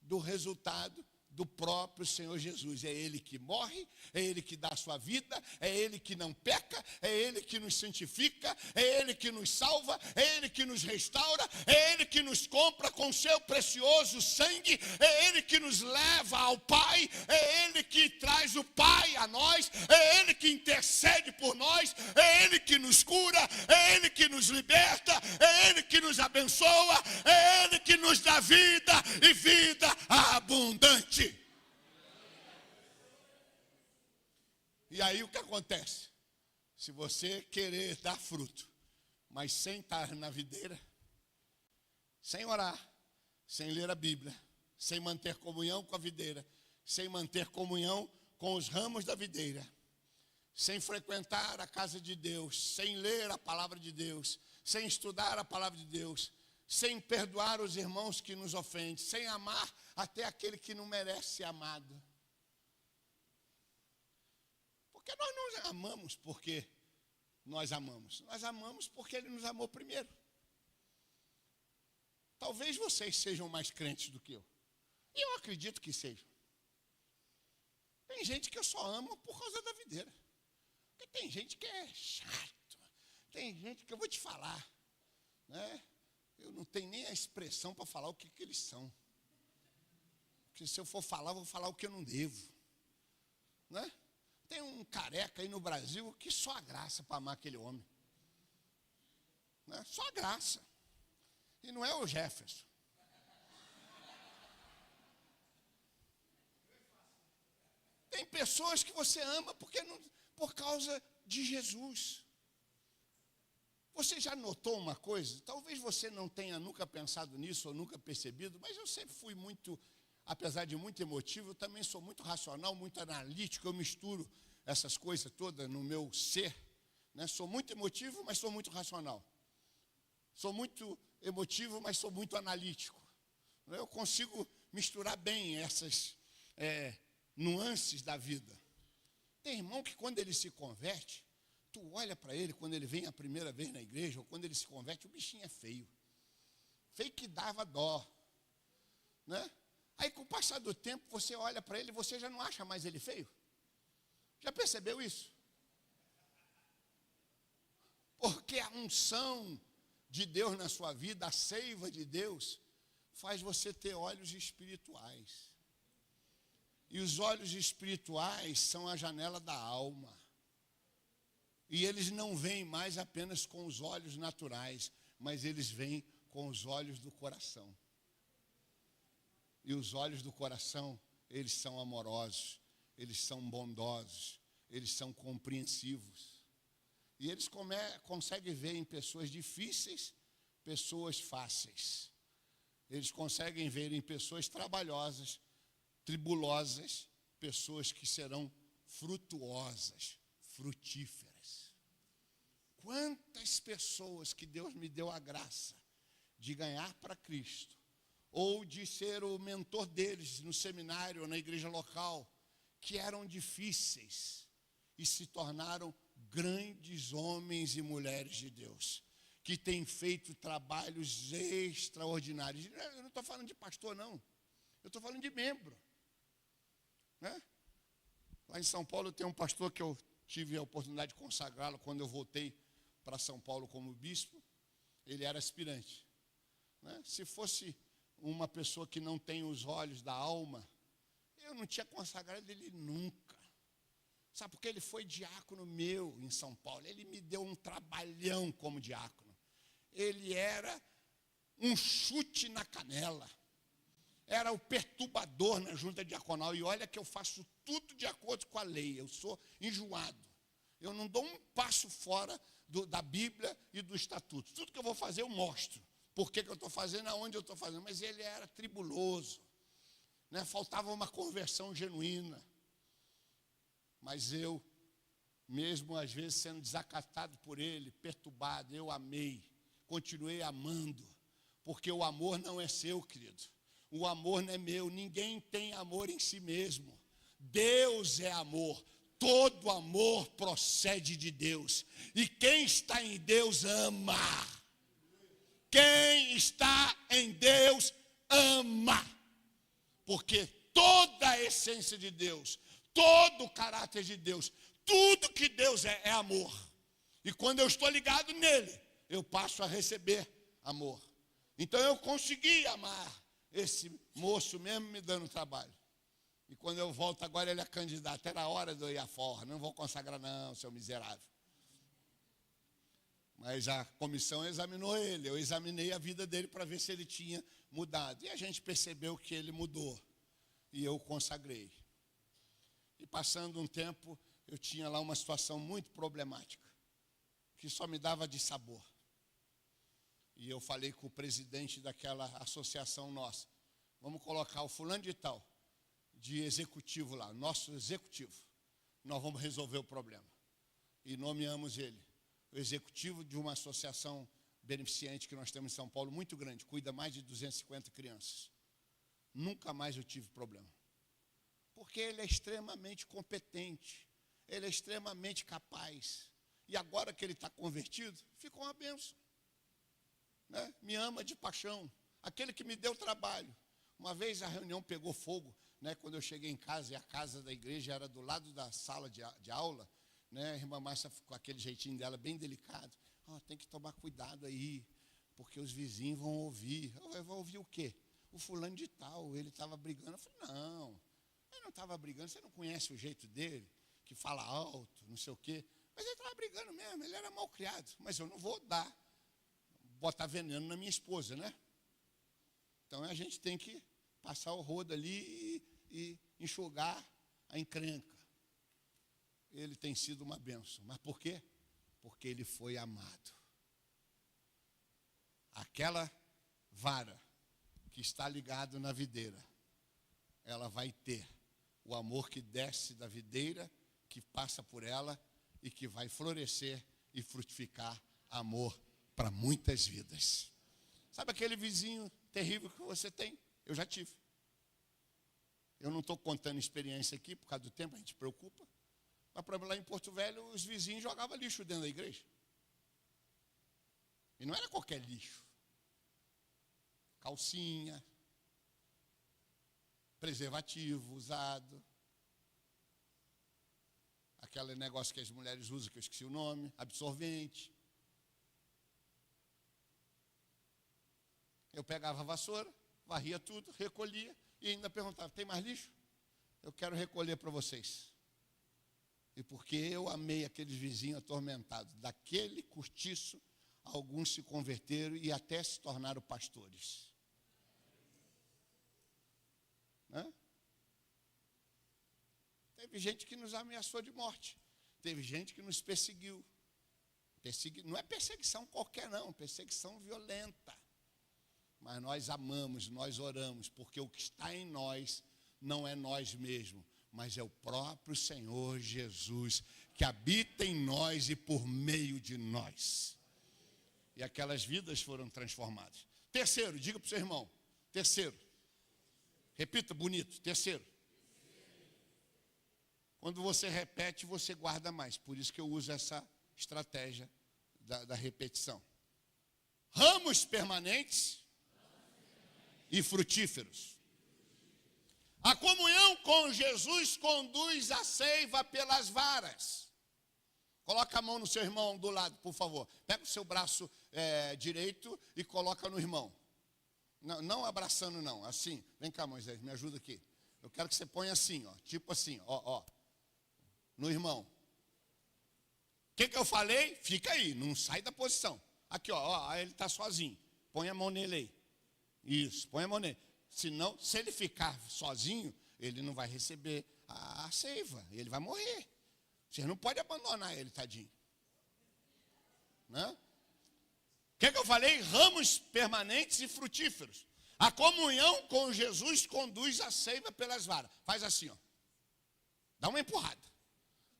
do resultado do próprio Senhor Jesus. É Ele que morre, é Ele que dá a sua vida, é Ele que não peca, é Ele que nos santifica, é Ele que nos salva, é Ele que nos restaura, é Ele que nos compra com seu precioso sangue, é Ele que nos leva ao Pai, é Ele que traz o Pai a nós, é Ele que intercede por nós, é Ele que nos cura, é Ele que nos liberta, é Ele que nos abençoa, é Ele que nos dá vida e vida abundante. E aí o que acontece? Se você querer dar fruto, mas sem estar na videira, sem orar, sem ler a Bíblia, sem manter comunhão com a videira, sem manter comunhão com os ramos da videira, sem frequentar a casa de Deus, sem ler a palavra de Deus, sem estudar a palavra de Deus, sem perdoar os irmãos que nos ofendem, sem amar até aquele que não merece ser amado. Porque nós não amamos porque nós amamos porque Ele nos amou primeiro. Talvez vocês sejam mais crentes do que eu. E eu acredito que sejam. Tem gente que eu só amo por causa da videira. Porque tem gente que é chato. Tem gente que eu vou te falar, né? Eu não tenho nem a expressão para falar o que eles são. Porque se eu for falar, eu vou falar o que eu não devo. Né? Tem um careca aí no Brasil que só a graça para amar aquele homem. Né? Só a graça. E não é o Jefferson. Tem pessoas que você ama por causa de Jesus. Você já notou uma coisa? Talvez você não tenha nunca pensado nisso ou nunca percebido, mas eu sempre fui muito, apesar de muito emotivo, eu também sou muito racional, muito analítico, eu misturo essas coisas todas no meu ser. Né? Sou muito emotivo, mas sou muito racional. Sou muito emotivo, mas sou muito analítico. Eu consigo misturar bem essas nuances da vida. Tem irmão que quando ele se converte, tu olha para ele, quando ele vem a primeira vez na igreja, ou quando ele se converte, o bichinho é feio. Feio que dava dó. Né? Aí, com o passar do tempo, você olha para ele e você já não acha mais ele feio. Já percebeu isso? Porque a unção de Deus na sua vida, a seiva de Deus, faz você ter olhos espirituais. E os olhos espirituais são a janela da alma. E eles não veem mais apenas com os olhos naturais, mas eles veem com os olhos do coração. E os olhos do coração, eles são amorosos, eles são bondosos, eles são compreensivos. E eles conseguem ver em pessoas difíceis, pessoas fáceis. Eles conseguem ver em pessoas trabalhosas, tribulosas, pessoas que serão frutuosas, frutíferas. Quantas pessoas que Deus me deu a graça de ganhar para Cristo, ou de ser o mentor deles no seminário ou na igreja local, que eram difíceis e se tornaram grandes homens e mulheres de Deus, que têm feito trabalhos extraordinários. Eu não estou falando de pastor, não. Eu estou falando de membro. Né? Lá em São Paulo tem um pastor que eu tive a oportunidade de consagrá-lo quando eu voltei para São Paulo como bispo. Ele era aspirante. Né? Se fosse uma pessoa que não tem os olhos da alma, eu não tinha consagrado ele nunca. Sabe, porque ele foi diácono meu em São Paulo. Ele me deu um trabalhão como diácono. Ele era um chute na canela. Era o perturbador na junta diaconal. E olha que eu faço tudo de acordo com a lei. Eu sou enjoado. Eu não dou um passo fora da Bíblia e do estatuto. Tudo que eu vou fazer eu mostro. por que eu estou fazendo, aonde eu estou fazendo. Mas ele era tribuloso, né? Faltava uma conversão genuína. Mas eu, mesmo às vezes sendo desacatado por ele, perturbado, eu amei, continuei amando, porque o amor não é seu, querido. O amor não é meu, ninguém tem amor em si mesmo. Deus é amor, todo amor procede de Deus. E quem está em Deus ama. Quem está em Deus ama. Porque toda a essência de Deus, todo o caráter de Deus, tudo que Deus é amor. E quando eu estou ligado nele, eu passo a receber amor. Então eu consegui amar esse moço mesmo me dando trabalho. E quando eu volto agora, ele é candidato. Era a hora de eu ir à forra. Não vou consagrar não, seu miserável. Mas a comissão examinou ele. Eu examinei a vida dele para ver se ele tinha mudado. E a gente percebeu que ele mudou. E eu o consagrei. E passando um tempo, eu tinha lá uma situação muito problemática, que só me dava dissabor. E eu falei com o presidente daquela associação nossa. Vamos colocar o fulano de tal, de executivo lá, nosso executivo. Nós vamos resolver o problema. E nomeamos ele, o executivo de uma associação beneficente que nós temos em São Paulo, muito grande, cuida mais de 250 crianças. Nunca mais eu tive problema. Porque ele é extremamente competente, ele é extremamente capaz. E agora que ele está convertido, ficou uma bênção. Né? Me ama de paixão, aquele que me deu trabalho. Uma vez a reunião pegou fogo, né? Quando eu cheguei em casa, e a casa da igreja era do lado da sala de aula, né? A irmã Márcia, com aquele jeitinho dela, bem delicado, tem que tomar cuidado aí, porque os vizinhos vão ouvir. Vão ouvir o quê? O fulano de tal, ele estava brigando. Eu falei, não, ele não estava brigando, você não conhece o jeito dele, que fala alto, não sei o quê. Mas ele estava brigando mesmo, ele era mal criado. Mas eu não vou botar veneno na minha esposa, né? Então a gente tem que passar o rodo ali e enxugar a encrenca. Ele tem sido uma bênção. Mas por quê? Porque ele foi amado. Aquela vara que está ligada na videira, ela vai ter o amor que desce da videira, que passa por ela e que vai florescer e frutificar amor para muitas vidas. Sabe aquele vizinho terrível que você tem? Eu já tive. Eu não estou contando experiência aqui, por causa do tempo, a gente se preocupa. Mas para lá em Porto Velho, os vizinhos jogavam lixo dentro da igreja. E não era qualquer lixo. Calcinha, preservativo usado, aquele negócio que as mulheres usam, que eu esqueci o nome, absorvente. Eu pegava a vassoura, varria tudo, recolhia e ainda perguntava, tem mais lixo? Eu quero recolher para vocês. E porque eu amei aqueles vizinhos atormentados, daquele cortiço, alguns se converteram e até se tornaram pastores. Né? Teve gente que nos ameaçou de morte. Teve gente que nos perseguiu. Não é perseguição qualquer não, perseguição violenta. Mas nós amamos, nós oramos, porque o que está em nós não é nós mesmos, mas é o próprio Senhor Jesus, que habita em nós e por meio de nós. E aquelas vidas foram transformadas. Terceiro, diga para o seu irmão, terceiro. Repita bonito, terceiro. Quando você repete, você guarda mais. Por isso que eu uso essa estratégia da repetição. Ramos permanentes e frutíferos. A comunhão com Jesus conduz a seiva pelas varas. Coloca a mão no seu irmão do lado, por favor. Pega o seu braço direito e coloca no irmão. Não abraçando não, assim. Vem cá, Moisés, me ajuda aqui. Eu quero que você ponha assim, ó, tipo assim, ó, no irmão. O que eu falei? Fica aí, não sai da posição. Aqui, ó, ele está sozinho. Põe a mão nele aí. Isso, põe a mão nele. Senão, se ele ficar sozinho, ele não vai receber a seiva, ele vai morrer. Você não pode abandonar ele, tadinho. Né? O que eu falei? Ramos permanentes e frutíferos. A comunhão com Jesus conduz a seiva pelas varas. Faz assim, ó. Dá uma empurrada.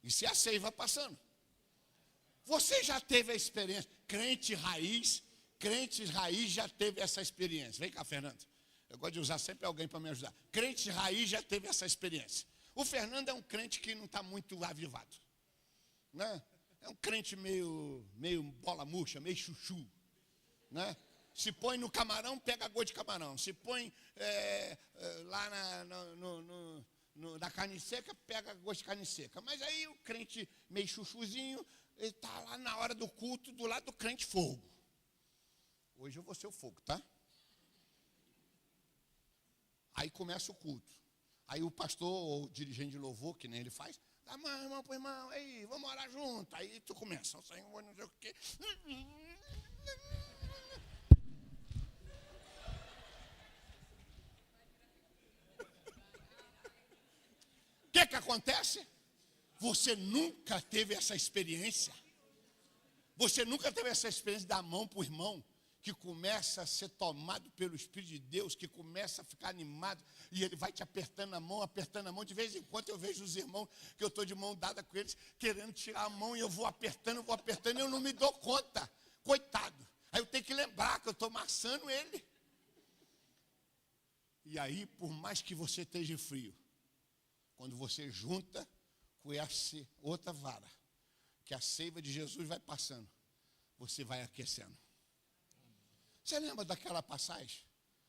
E se a seiva passando. Você já teve a experiência? Crente raiz já teve essa experiência. Vem cá, Fernando. Eu gosto de usar sempre alguém para me ajudar. Crente raiz já teve essa experiência. O Fernando é um crente que não está muito avivado. Né? É um crente meio bola murcha, meio chuchu. Né? Se põe no camarão, pega gosto de camarão. Se põe lá na carne seca, pega gosto de carne seca. Mas aí o crente meio chuchuzinho, ele está lá na hora do culto, do lado do crente fogo. Hoje eu vou ser o fogo, tá? Aí começa o culto. Aí o pastor ou o dirigente de louvor, que nem ele faz, dá a mão, irmão pro irmão, aí, vamos orar junto. Aí tu começa, o Senhor, não sei o quê. O que acontece? Você nunca teve essa experiência. Você nunca teve essa experiência da mão para o irmão, que começa a ser tomado pelo Espírito de Deus, que começa a ficar animado, e ele vai te apertando a mão. De vez em quando eu vejo os irmãos, que eu estou de mão dada com eles, querendo tirar a mão, e eu vou apertando, e eu não me dou conta. Coitado. Aí eu tenho que lembrar que eu estou amassando ele. E aí, por mais que você esteja frio, quando você junta com essa outra vara, que a seiva de Jesus vai passando, você vai aquecendo. Você lembra daquela passagem?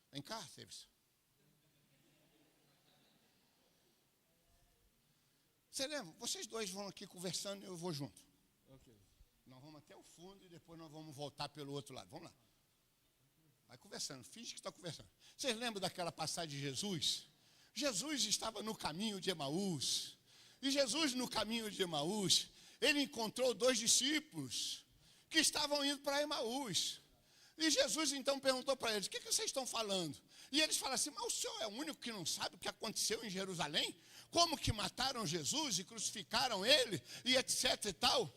Vem cá, Teves. Você lembra? Vocês dois vão aqui conversando e eu vou junto. Okay. Nós vamos até o fundo e depois nós vamos voltar pelo outro lado. Vamos lá. Vai conversando, finge que está conversando. Vocês lembram daquela passagem de Jesus? Jesus estava no caminho de Emaús. E Jesus, no caminho de Emaús, ele encontrou 2 discípulos que estavam indo para Emaús. E Jesus então perguntou para eles: o que vocês estão falando? E eles falam assim: mas o senhor é o único que não sabe o que aconteceu em Jerusalém? Como que mataram Jesus e crucificaram ele e etc e tal?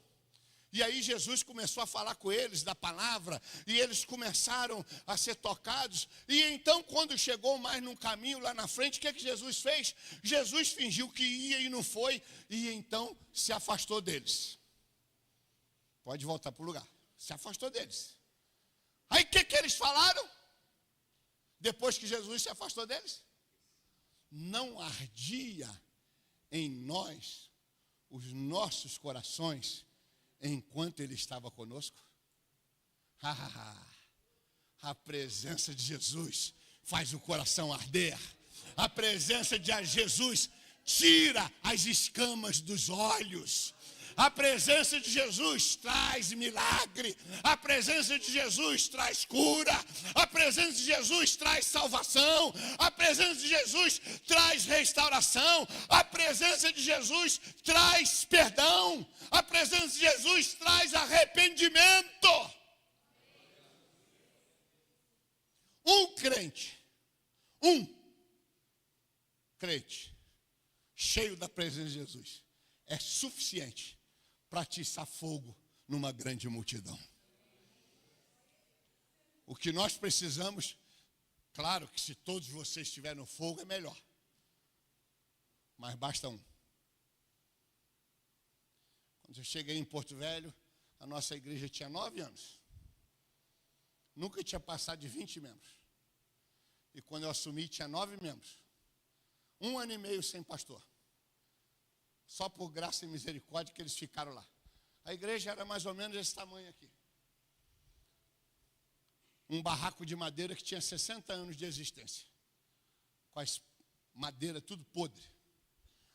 E aí Jesus começou a falar com eles da palavra, e eles começaram a ser tocados. E então, quando chegou mais num caminho lá na frente, o que Jesus fez? Jesus fingiu que ia e não foi, e então se afastou deles. Pode voltar para o lugar. Se afastou deles. Aí o que eles falaram? Depois que Jesus se afastou deles? Não ardia em nós os nossos corações enquanto ele estava conosco? A presença de Jesus faz o coração arder. A presença de Jesus tira as escamas dos olhos. A presença de Jesus traz milagre. A presença de Jesus traz cura. A presença de Jesus traz salvação. A presença de Jesus traz restauração. A presença de Jesus traz perdão. A presença de Jesus traz arrependimento. Um crente cheio da presença de Jesus é suficiente para atiçar fogo numa grande multidão. O que nós precisamos, claro que se todos vocês estiverem no fogo é melhor, mas basta um. Quando eu cheguei em Porto Velho, a nossa igreja tinha 9 anos. Nunca tinha passado de 20 membros. E quando eu assumi, tinha 9 membros. 1 ano e meio sem pastor. Só por graça e misericórdia que eles ficaram lá. A igreja era mais ou menos desse tamanho aqui. Um barraco de madeira que tinha 60 anos de existência. Com as madeiras tudo podre.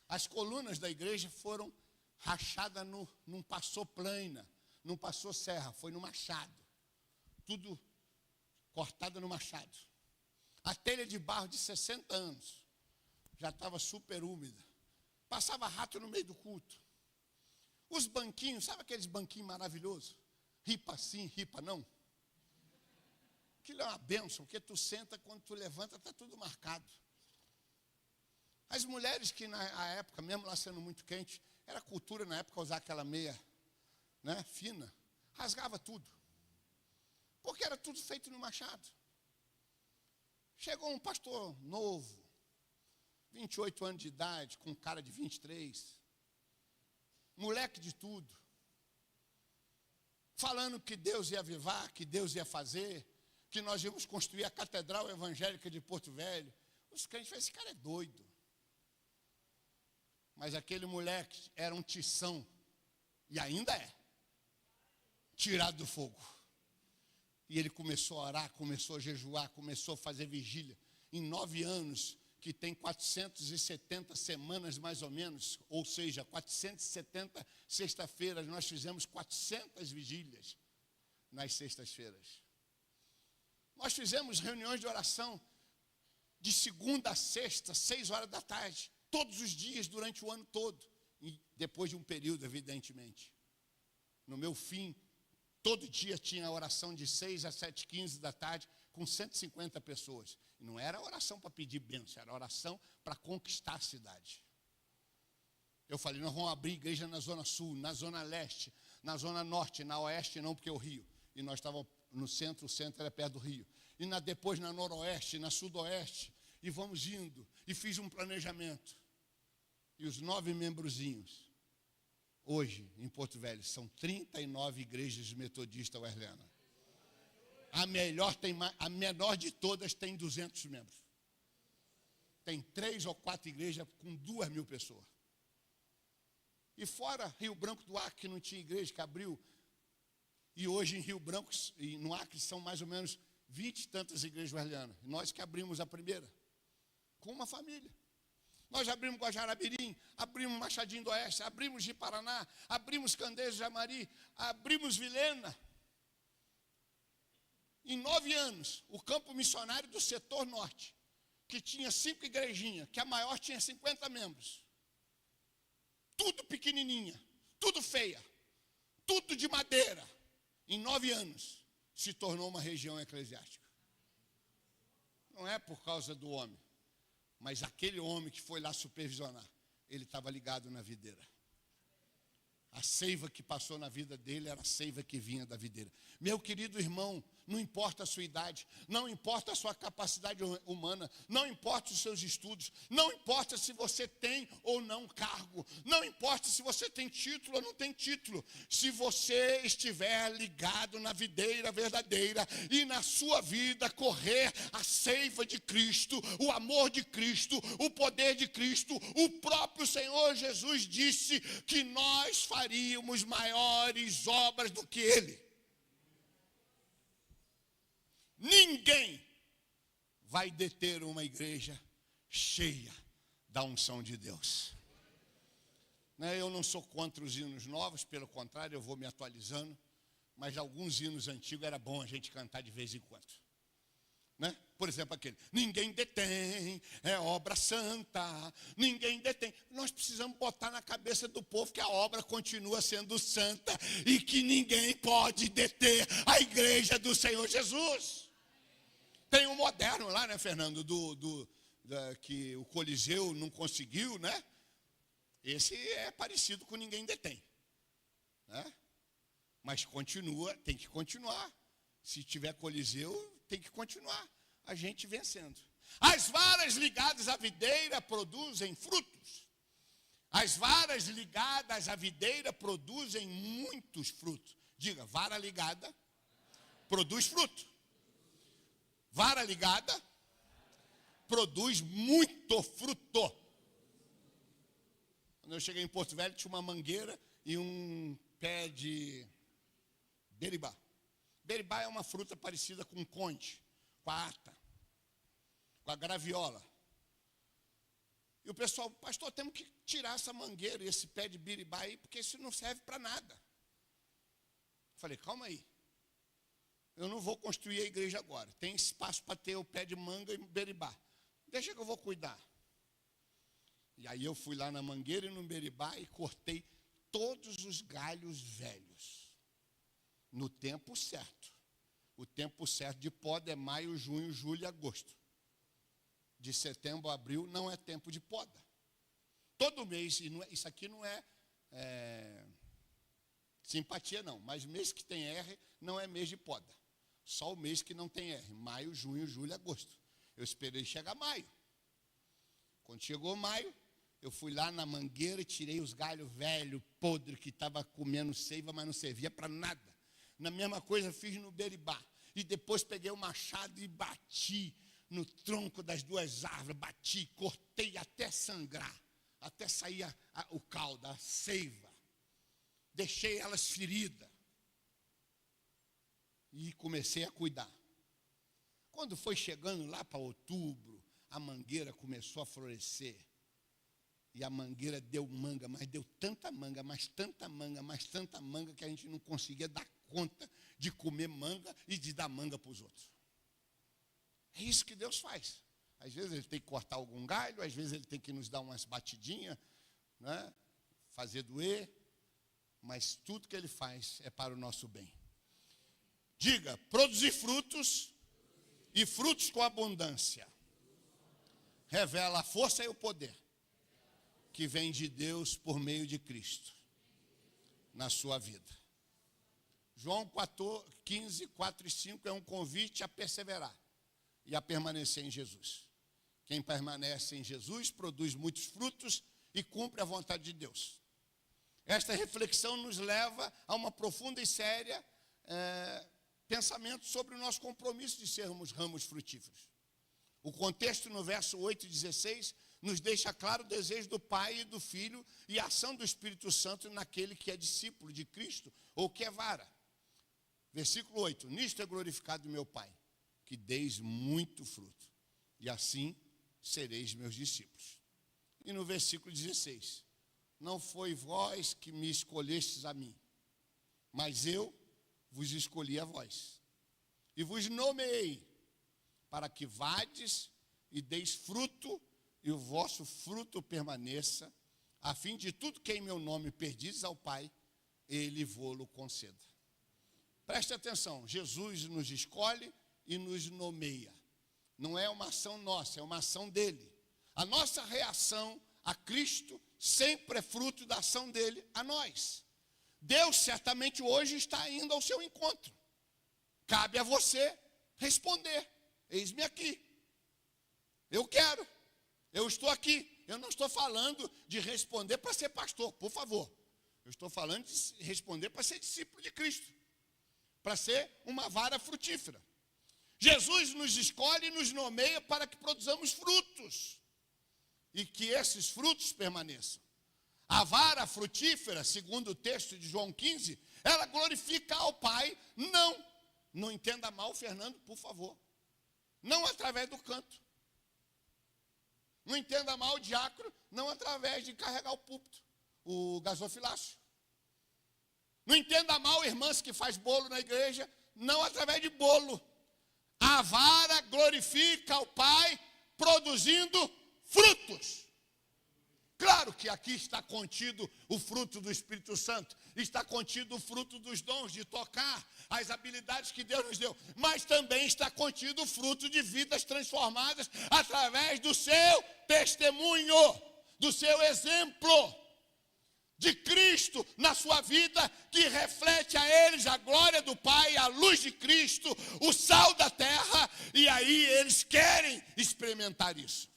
As colunas da igreja foram rachadas, não passou plana, não passou serra, foi no machado. Tudo cortado no machado. A telha de barro de 60 anos já estava super úmida. Passava rato no meio do culto. Os banquinhos, sabe aqueles banquinhos maravilhosos? Ripa sim, ripa não. Aquilo é uma bênção, porque tu senta, quando tu levanta, está tudo marcado. As mulheres que na época, mesmo lá sendo muito quente, era cultura na época usar aquela meia, né, fina, rasgava tudo. porque era tudo feito no machado. Chegou um pastor novo, 28 anos de idade, com cara de 23, moleque de tudo, falando que Deus ia avivar, que Deus ia fazer, que nós íamos construir a Catedral Evangélica de Porto Velho. Os crentes falaram, esse cara é doido. Mas aquele moleque era um tição, e ainda é, tirado do fogo. E ele começou a orar, começou a jejuar, começou a fazer vigília. Em 9 anos, que tem 470 semanas mais ou menos, ou seja, 470 sexta-feiras, nós fizemos 400 vigílias nas sextas-feiras. Nós fizemos reuniões de oração de segunda a sexta, 6 horas da tarde, todos os dias, durante o ano todo. E depois de um período, evidentemente. No meu fim, todo dia tinha oração de 6 a 7h15 da tarde, com 150 pessoas. E não era oração para pedir bênção, era oração para conquistar a cidade. Eu falei, nós vamos abrir igreja na Zona Sul, na Zona Leste, na Zona Norte, na Oeste não, porque é o Rio. E nós estávamos no centro, o centro era perto do Rio. E depois na Noroeste, na Sudoeste. E vamos indo. E fiz um planejamento. E os 9 membrozinhos, hoje, em Porto Velho, são 39 igrejas metodistas wesleyanas. A menor de todas tem 200 membros. Tem 3 ou 4 igrejas com 2.000 pessoas. E fora Rio Branco do Acre, que não tinha igreja, que abriu. E hoje em Rio Branco e no Acre são mais ou menos 20 e tantas igrejas wesleyanas. Nós que abrimos a primeira, com uma família. Nós abrimos Guajarabirim, abrimos Machadinho do Oeste, abrimos de Paraná, abrimos Candeias de Jamari, abrimos Vilhena. Em 9 anos, o campo missionário do setor norte, que tinha 5 igrejinhas, que a maior tinha 50 membros. Tudo pequenininha, tudo feia, tudo de madeira. Em 9 anos, se tornou uma região eclesiástica. Não é por causa do homem, mas aquele homem que foi lá supervisionar, ele estava ligado na videira. A seiva que passou na vida dele era a seiva que vinha da videira. Meu querido irmão, não importa a sua idade, não importa a sua capacidade humana, não importa os seus estudos, não importa se você tem ou não cargo, não importa se você tem título ou não tem título. Se você estiver ligado na videira verdadeira e na sua vida correr a seiva de Cristo, o amor de Cristo, o poder de Cristo, o próprio Senhor Jesus disse que nós faríamos maiores obras do que Ele. Ninguém vai deter uma igreja cheia da unção de Deus. Eu não sou contra os hinos novos, pelo contrário, eu vou me atualizando, mas alguns hinos antigos era bom a gente cantar de vez em quando. Por exemplo, aquele, ninguém detém, é obra santa, ninguém detém. Nós precisamos botar na cabeça do povo que a obra continua sendo santa e que ninguém pode deter a igreja do Senhor Jesus. Tem um moderno lá, Fernando, que o Coliseu não conseguiu, Esse é parecido com ninguém detém, Mas continua, tem que continuar. Se tiver Coliseu, tem que continuar. A gente vencendo. As varas ligadas à videira produzem frutos. As varas ligadas à videira produzem muitos frutos. Diga, vara ligada produz fruto. Vara ligada produz muito fruto. Quando eu cheguei em Porto Velho, tinha uma mangueira e um pé de beribá. Beribá é uma fruta parecida com conde, com a ata, com a graviola. E o pessoal, pastor, temos que tirar essa mangueira e esse pé de beribá aí, porque isso não serve para nada. Eu falei, calma aí. Eu não vou construir a igreja agora. Tem espaço para ter o pé de manga e beribá. Deixa que eu vou cuidar. E aí eu fui lá na mangueira e no beribá e cortei todos os galhos velhos. No tempo certo. O tempo certo de poda é maio, junho, julho e agosto. De setembro a abril não é tempo de poda. Todo mês, e isso aqui não é simpatia não, mas mês que tem R não é mês de poda. Só o mês que não tem R. Maio, junho, julho, agosto. Eu esperei chegar maio. Quando chegou maio, eu fui lá na mangueira e tirei os galhos velhos, podres, que estava comendo seiva, mas não servia para nada. Na mesma coisa fiz no beribá. E depois peguei o machado e bati no tronco das duas árvores. Bati, cortei até sangrar. Até sair o caldo, a seiva. Deixei elas feridas. E comecei a cuidar. Quando foi chegando lá para outubro, a mangueira começou a florescer. E a mangueira deu manga, mas deu tanta manga, mas tanta manga, mas tanta manga, que a gente não conseguia dar conta de comer manga e de dar manga para os outros. É isso que Deus faz. Às vezes ele tem que cortar algum galho, às vezes ele tem que nos dar umas batidinhas, né? Fazer doer, mas tudo que ele faz é para o nosso bem. Diga, produzir frutos e frutos com abundância. Revela a força e o poder que vem de Deus por meio de Cristo na sua vida. João 15, 4 e 5 é um convite a perseverar e a permanecer em Jesus. Quem permanece em Jesus produz muitos frutos e cumpre a vontade de Deus. Esta reflexão nos leva a uma profunda e séria pensamento sobre o nosso compromisso de sermos ramos frutíferos. O contexto no verso 8 e 16 nos deixa claro o desejo do Pai e do Filho e a ação do Espírito Santo naquele que é discípulo de Cristo ou que é vara. Versículo 8, nisto é glorificado meu Pai, que deis muito fruto, e assim sereis meus discípulos. E no versículo 16, não foi vós que me escolhestes a mim, mas eu vos escolhi a vós, e vos nomeei, para que vades e deis fruto, e o vosso fruto permaneça, a fim de tudo que em meu nome perdizes ao Pai, ele vô-lo conceda. Preste atenção, Jesus nos escolhe e nos nomeia. Não é uma ação nossa, é uma ação dele. A nossa reação a Cristo sempre é fruto da ação dele a nós. Deus certamente hoje está indo ao seu encontro. Cabe a você responder. Eis-me aqui. Eu quero. Eu estou aqui. Eu não estou falando de responder para ser pastor, por favor. Eu estou falando de responder para ser discípulo de Cristo. Para ser uma vara frutífera. Jesus nos escolhe e nos nomeia para que produzamos frutos. E que esses frutos permaneçam. A vara frutífera, segundo o texto de João 15, ela glorifica ao Pai, não entenda mal, Fernando, por favor. Não através do canto. Não entenda mal o diácono, não através de carregar o púlpito, o gasofilácio. Não entenda mal irmãs que faz bolo na igreja, não através de bolo. A vara glorifica ao Pai, produzindo frutos. Claro que aqui está contido o fruto do Espírito Santo, está contido o fruto dos dons de tocar, as habilidades que Deus nos deu, mas também está contido o fruto de vidas transformadas através do seu testemunho, do seu exemplo de Cristo na sua vida, que reflete a eles a glória do Pai, a luz de Cristo, o sal da terra, e aí eles querem experimentar isso.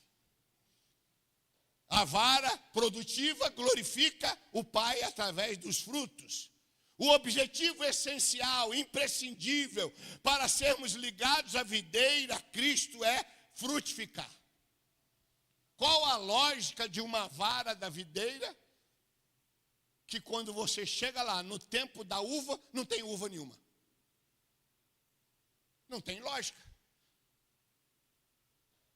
A vara produtiva glorifica o Pai através dos frutos. O objetivo essencial, imprescindível, para sermos ligados à videira, a Cristo, é frutificar. Qual a lógica de uma vara da videira? Que quando você chega lá no tempo da uva, não tem uva nenhuma. Não tem lógica.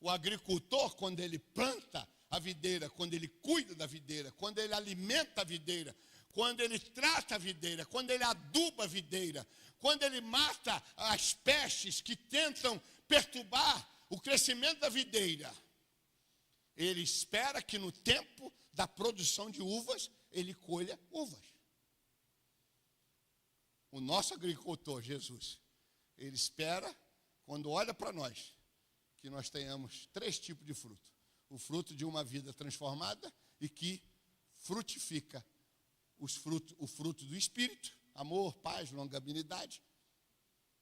O agricultor, quando ele planta a videira, quando ele cuida da videira, quando ele alimenta a videira, quando ele trata a videira, quando ele aduba a videira, quando ele mata as pestes que tentam perturbar o crescimento da videira, ele espera que no tempo da produção de uvas, ele colha uvas. O nosso agricultor, Jesus, ele espera, quando olha para nós, que nós tenhamos 3 tipos de fruto. O fruto de uma vida transformada e que frutifica o fruto do Espírito, amor, paz, longanimidade.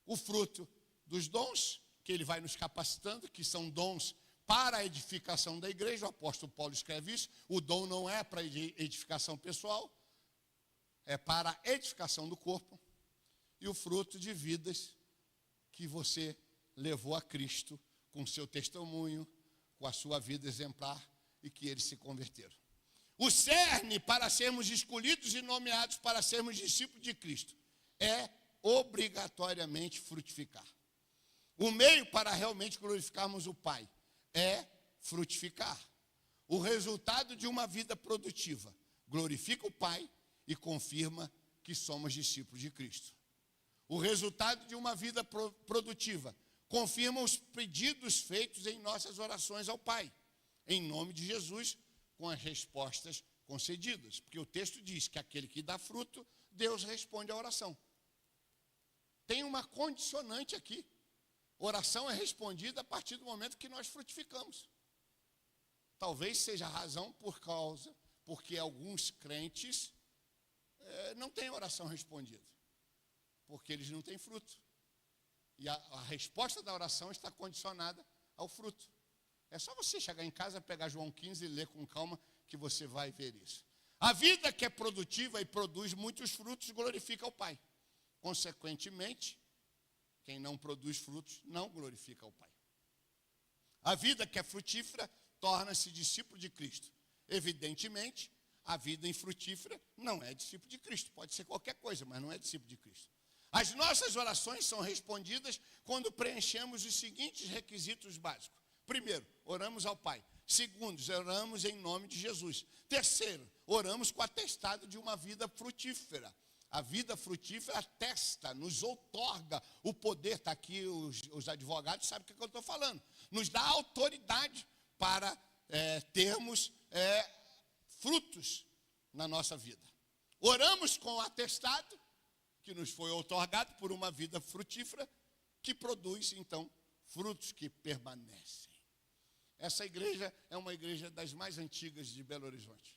O fruto dos dons, que ele vai nos capacitando, que são dons para a edificação da igreja. O apóstolo Paulo escreve isso. O dom não é para edificação pessoal, é para a edificação do corpo. E o fruto de vidas que você levou a Cristo com seu testemunho, com a sua vida exemplar, e que eles se converteram. O cerne para sermos escolhidos e nomeados para sermos discípulos de Cristo é obrigatoriamente frutificar. O meio para realmente glorificarmos o Pai é frutificar. O resultado de uma vida produtiva glorifica o Pai e confirma que somos discípulos de Cristo. O resultado de uma vida produtiva confirma os pedidos feitos em nossas orações ao Pai, em nome de Jesus, com as respostas concedidas. Porque o texto diz que aquele que dá fruto, Deus responde à oração. Tem uma condicionante aqui. Oração é respondida a partir do momento que nós frutificamos. Talvez seja a razão porque alguns crentes não têm oração respondida, porque eles não têm fruto. E a resposta da oração está condicionada ao fruto. É só você chegar em casa, pegar João 15 e ler com calma, que você vai ver isso. A vida que é produtiva e produz muitos frutos glorifica o Pai. Consequentemente, quem não produz frutos não glorifica o Pai. A vida que é frutífera torna-se discípulo de Cristo. Evidentemente, a vida infrutífera não é discípulo de Cristo. Pode ser qualquer coisa, mas não é discípulo de Cristo. As nossas orações são respondidas quando preenchemos os seguintes requisitos básicos. Primeiro, oramos ao Pai. Segundo, oramos em nome de Jesus. Terceiro, oramos com o atestado de uma vida frutífera. A vida frutífera atesta, nos outorga o poder. Está aqui, os advogados sabem o que eu estou falando. Nos dá autoridade para termos frutos na nossa vida. Oramos com o atestado que nos foi outorgado por uma vida frutífera, que produz, então, frutos que permanecem. Essa igreja é uma igreja das mais antigas de Belo Horizonte.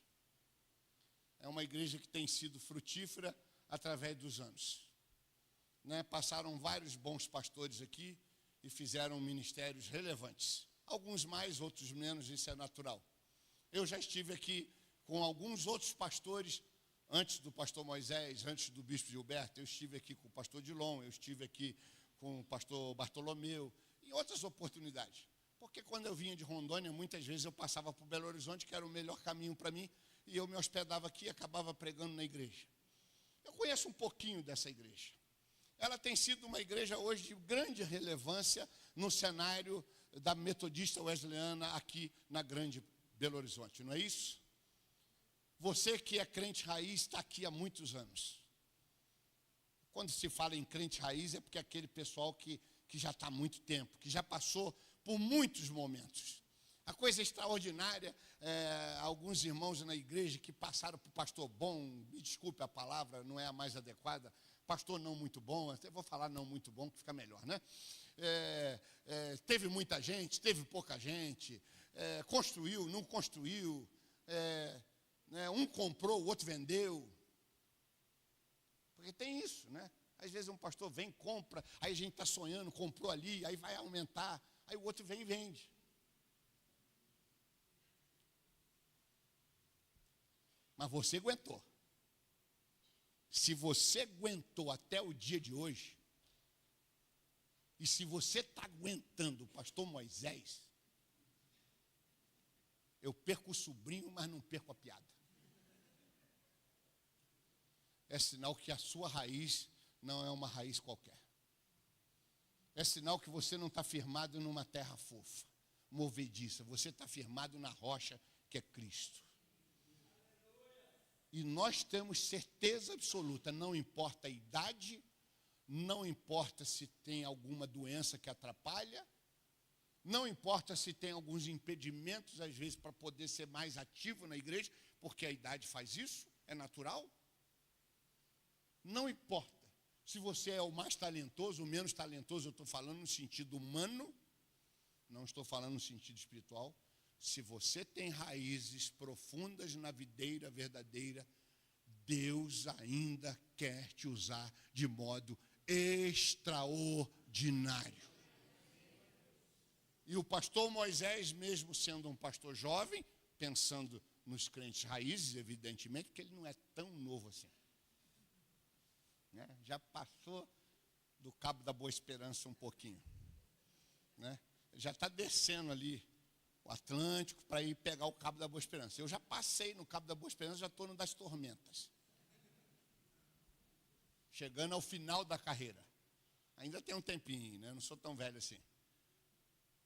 É uma igreja que tem sido frutífera através dos anos. Passaram vários bons pastores aqui e fizeram ministérios relevantes. Alguns mais, outros menos, isso é natural. Eu já estive aqui com alguns outros pastores, antes do pastor Moisés, antes do bispo Gilberto. Eu estive aqui com o pastor Dilon, eu estive aqui com o pastor Bartolomeu, em outras oportunidades. Porque quando eu vinha de Rondônia, muitas vezes eu passava por Belo Horizonte, que era o melhor caminho para mim, e eu me hospedava aqui e acabava pregando na igreja. Eu conheço um pouquinho dessa igreja. Ela tem sido uma igreja hoje de grande relevância no cenário da metodista wesleyana aqui na grande Belo Horizonte, não é isso? Você que é crente raiz está aqui há muitos anos. Quando se fala em crente raiz é porque é aquele pessoal que já está há muito tempo, que já passou por muitos momentos. A coisa extraordinária, alguns irmãos na igreja que passaram por pastor bom, me desculpe a palavra, não é a mais adequada, pastor não muito bom, até vou falar não muito bom, que fica melhor, né? Teve muita gente, teve pouca gente, construiu, não construiu, um comprou, o outro vendeu. Porque tem isso, né? Às vezes um pastor vem, compra, aí a gente está sonhando, comprou ali, aí vai aumentar, aí o outro vem e vende. Mas você aguentou. Se você aguentou até o dia de hoje, e se você está aguentando o pastor Moisés, eu perco o sobrinho, mas não perco a piada. É sinal que a sua raiz não é uma raiz qualquer. É sinal que você não está firmado numa terra fofa, movediça. Você está firmado na rocha que é Cristo. E nós temos certeza absoluta, não importa a idade, não importa se tem alguma doença que atrapalha, não importa se tem alguns impedimentos, às vezes, para poder ser mais ativo na igreja, porque a idade faz isso, é natural. Não importa se você é o mais talentoso, o menos talentoso, eu estou falando no sentido humano, não estou falando no sentido espiritual. Se você tem raízes profundas na videira verdadeira, Deus ainda quer te usar de modo extraordinário. E o pastor Moisés, mesmo sendo um pastor jovem, pensando nos crentes raízes, evidentemente, porque ele não é tão novo assim. Né? Já passou do Cabo da Boa Esperança um pouquinho. Né? Já está descendo ali o Atlântico para ir pegar o Cabo da Boa Esperança. Eu já passei no Cabo da Boa Esperança, já estou no das Tormentas. Chegando ao final da carreira. Ainda tem um tempinho, né? Eu não sou tão velho assim.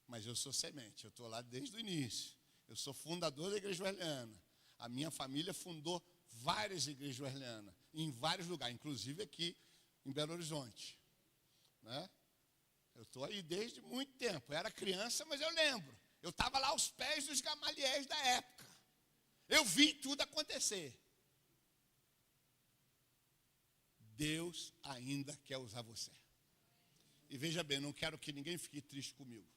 Mas eu sou semente, eu estou lá desde o início. Eu sou fundador da Igreja Wesleyana. A minha família fundou várias igrejas wesleyana, em vários lugares, inclusive aqui em Belo Horizonte. Né? Eu estou aí desde muito tempo. Eu era criança, mas eu lembro. Eu estava lá aos pés dos Gamaliéis da época. Eu vi tudo acontecer. Deus ainda quer usar você. E veja bem, não quero que ninguém fique triste comigo.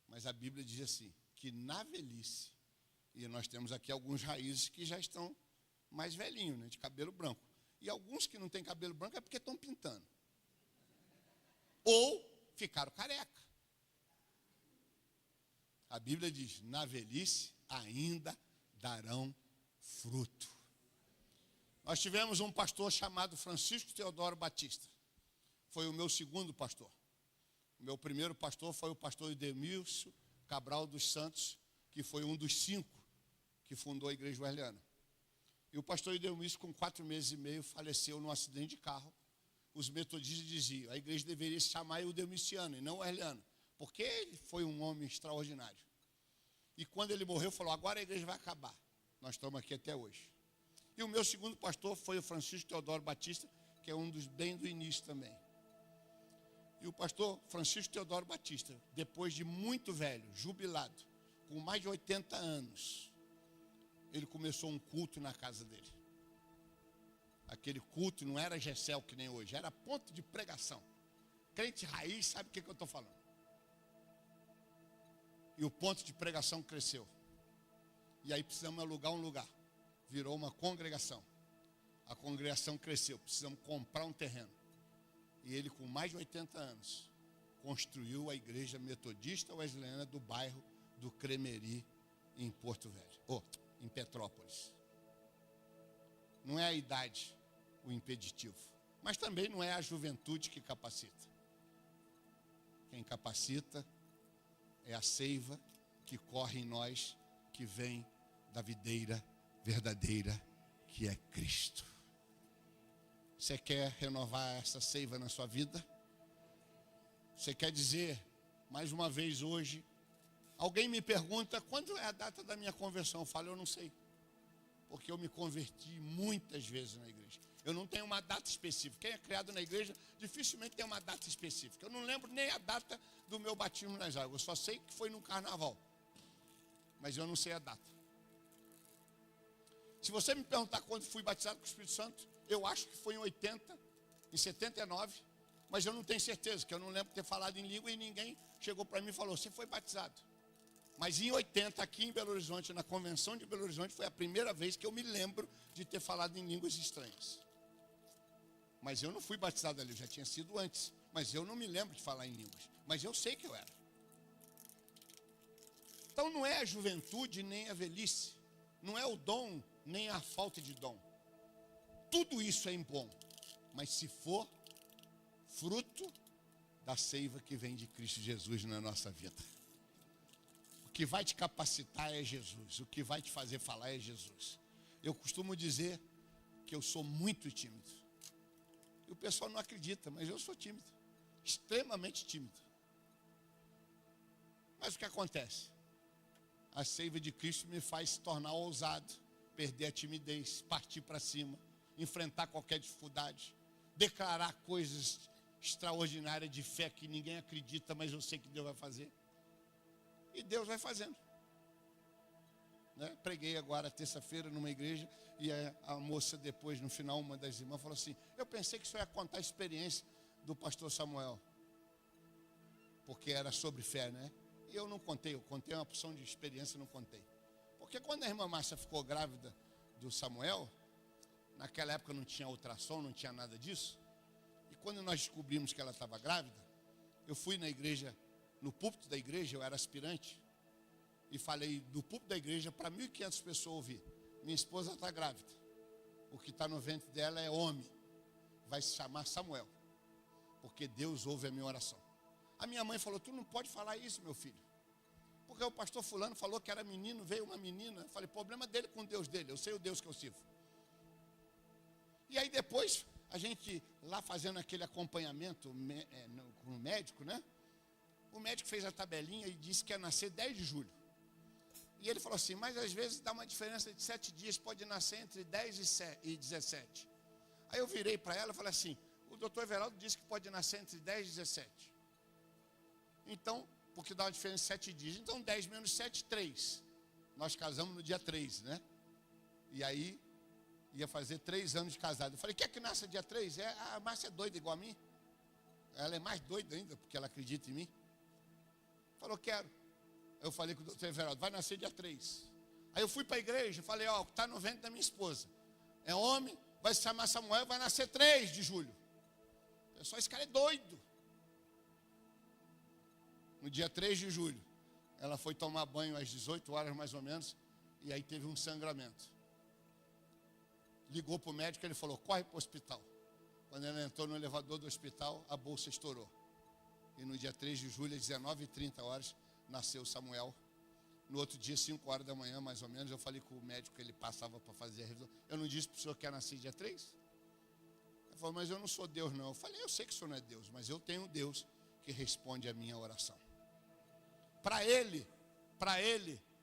Mas a Bíblia diz assim, que na velhice, e nós temos aqui alguns raízes que já estão mais velhinhos, né, de cabelo branco. E alguns que não têm cabelo branco é porque estão pintando. Ou ficaram careca. A Bíblia diz, na velhice ainda darão fruto. Nós tivemos um pastor chamado Francisco Teodoro Batista. Foi o meu segundo pastor. O meu primeiro pastor foi o pastor Edemilson Cabral dos Santos, que foi um dos 5 que fundou a Igreja Wesleyana. E o pastor Edemilson, com 4 meses e meio, faleceu num acidente de carro. Os metodistas diziam, a igreja deveria se chamar Eudemiciano e não Wesleyano, porque ele foi um homem extraordinário. E quando ele morreu, falou, agora a igreja vai acabar. Nós estamos aqui até hoje. E o meu segundo pastor foi o Francisco Teodoro Batista, que é um dos bem do início também. E o pastor Francisco Teodoro Batista, depois de muito velho, jubilado, com mais de 80 anos, ele começou um culto na casa dele. Aquele culto não era Gessel que nem hoje, era ponto de pregação. Crente raiz, sabe o que eu estou falando? E o ponto de pregação cresceu. E aí precisamos alugar um lugar. Virou uma congregação. A congregação cresceu, precisamos comprar um terreno. E ele, com mais de 80 anos, construiu a igreja metodista wesleyana do bairro do Cremeri, em Porto Velho, em Petrópolis. Não é a idade o impeditivo, mas também não é a juventude que capacita. Quem capacita é a seiva que corre em nós, que vem da videira verdadeira, que é Cristo. Você quer renovar essa seiva na sua vida? Você quer dizer, mais uma vez hoje, alguém me pergunta, quando é a data da minha conversão? Eu falo, eu não sei. Porque eu me converti muitas vezes na igreja. Eu não tenho uma data específica. Quem é criado na igreja, dificilmente tem uma data específica. Eu não lembro nem a data do meu batismo nas águas. Eu só sei que foi no carnaval. Mas eu não sei a data. Se você me perguntar quando fui batizado com o Espírito Santo, eu acho que foi em 79, mas eu não tenho certeza, que eu não lembro de ter falado em língua e ninguém chegou para mim e falou, você foi batizado. Mas em 80, aqui em Belo Horizonte, na convenção de Belo Horizonte, foi a primeira vez que eu me lembro de ter falado em línguas estranhas. Mas eu não fui batizado ali, eu já tinha sido antes. Mas eu não me lembro de falar em línguas. Mas eu sei que eu era. Então não é a juventude nem a velhice. Não é o dom nem a falta de dom. Tudo isso é bom. Mas se for fruto da seiva que vem de Cristo Jesus na nossa vida. O que vai te capacitar é Jesus. O que vai te fazer falar é Jesus. Eu costumo dizer que eu sou muito tímido. E o pessoal não acredita, mas eu sou tímido. Extremamente tímido. Mas o que acontece? A seiva de Cristo me faz se tornar ousado, perder a timidez, partir para cima, enfrentar qualquer dificuldade, declarar coisas extraordinárias de fé que ninguém acredita, mas eu sei que Deus vai fazer. E Deus vai fazendo. Né? Preguei agora terça-feira numa igreja e a moça depois, no final, uma das irmãs falou assim, eu pensei que isso ia contar a experiência do pastor Samuel, porque era sobre fé, né? E eu não contei, eu contei uma porção de experiência e não contei. Porque quando a irmã Márcia ficou grávida do Samuel, naquela época não tinha ultrassom, não tinha nada disso, e quando nós descobrimos que ela estava grávida, eu fui na igreja no púlpito da igreja, eu era aspirante, e falei do púlpito da igreja para 1.500 pessoas ouvir. Minha esposa está grávida. O que está no ventre dela é homem. Vai se chamar Samuel. Porque Deus ouve a minha oração. A minha mãe falou, tu não pode falar isso, meu filho. Porque o pastor fulano falou que era menino, veio uma menina. Eu falei, problema dele com o Deus dele. Eu sei o Deus que eu sirvo. E aí depois, a gente lá fazendo aquele acompanhamento com o médico, né? O médico fez a tabelinha e disse que ia nascer 10 de julho. E ele falou assim, mas às vezes dá uma diferença de 7 dias, pode nascer entre 10 e 17. Aí eu virei para ela e falei assim, o doutor Everaldo disse que pode nascer entre 10 e 17. Então, porque dá uma diferença de 7 dias. Então 10 menos 7, 3. Nós casamos no dia 3, né? E aí, ia fazer 3 anos de casado. Eu falei, quer que nasça dia 3? A Márcia é doida igual a mim. Ela é mais doida ainda, porque ela acredita em mim. Falou, quero. Eu falei com o doutor Everaldo, vai nascer dia 3. Aí eu fui para a igreja, falei, ó, está no ventre da minha esposa. É homem, vai se chamar Samuel, vai nascer 3 de julho. Pessoal, esse cara é doido. No dia 3 de julho, ela foi tomar banho às 18 horas mais ou menos, e aí teve um sangramento. Ligou para o médico, ele falou, corre para o hospital. Quando ela entrou no elevador do hospital, a bolsa estourou. E no dia 3 de julho, às 19h30, nasceu Samuel. No outro dia, 5 horas da manhã, mais ou menos, eu falei com o médico que ele passava para fazer a revisão. Eu não disse para o senhor que ia nascer dia 3? Ele falou, mas eu não sou Deus, não. Eu falei, eu sei que o senhor não é Deus, mas eu tenho um Deus que responde a minha oração. Para ele,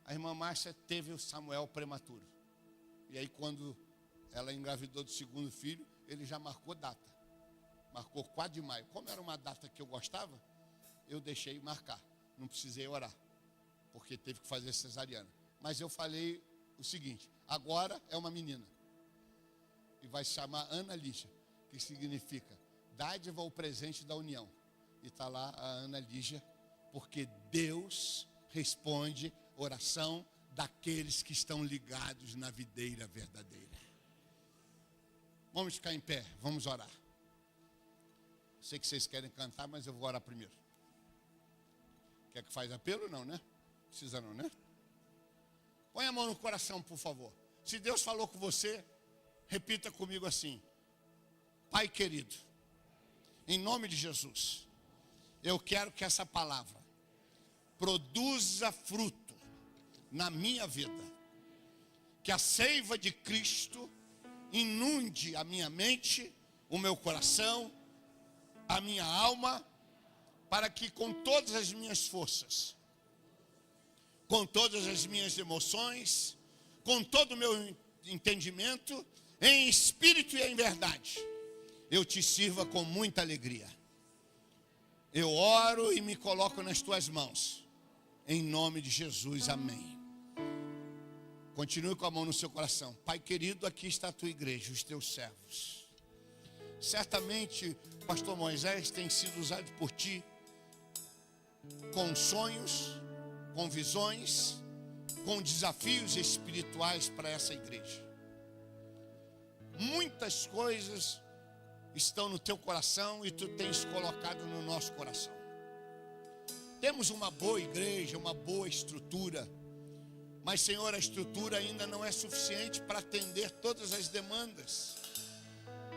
a irmã Márcia teve o Samuel prematuro. E aí, quando ela engravidou do segundo filho, ele já marcou data. Marcou 4 de maio. Como era uma data que eu gostava, eu deixei marcar. Não precisei orar, porque teve que fazer cesariana. Mas eu falei o seguinte, agora é uma menina. E vai se chamar Ana Lígia, que significa dádiva ou presente da união. E está lá a Ana Lígia, porque Deus responde oração daqueles que estão ligados na videira verdadeira. Vamos ficar em pé, vamos orar. Sei que vocês querem cantar, mas eu vou orar primeiro. Quer que faz apelo? Não, né? Precisa não, né? Põe a mão no coração, por favor. Se Deus falou com você, repita comigo assim. Pai querido, em nome de Jesus, eu quero que essa palavra produza fruto na minha vida. Que a seiva de Cristo inunde a minha mente, o meu coração, a minha alma, para que com todas as minhas forças, com todas as minhas emoções, com todo o meu entendimento, em espírito e em verdade, eu te sirva com muita alegria. Eu oro e me coloco nas tuas mãos, em nome de Jesus, amém. Continue com a mão no seu coração. Pai querido, aqui está a tua igreja, os teus servos. Certamente, pastor Moisés tem sido usado por ti com sonhos, com visões, com desafios espirituais para essa igreja. Muitas coisas estão no teu coração e tu tens colocado no nosso coração. Temos uma boa igreja, uma boa estrutura, mas, Senhor, a estrutura ainda não é suficiente para atender todas as demandas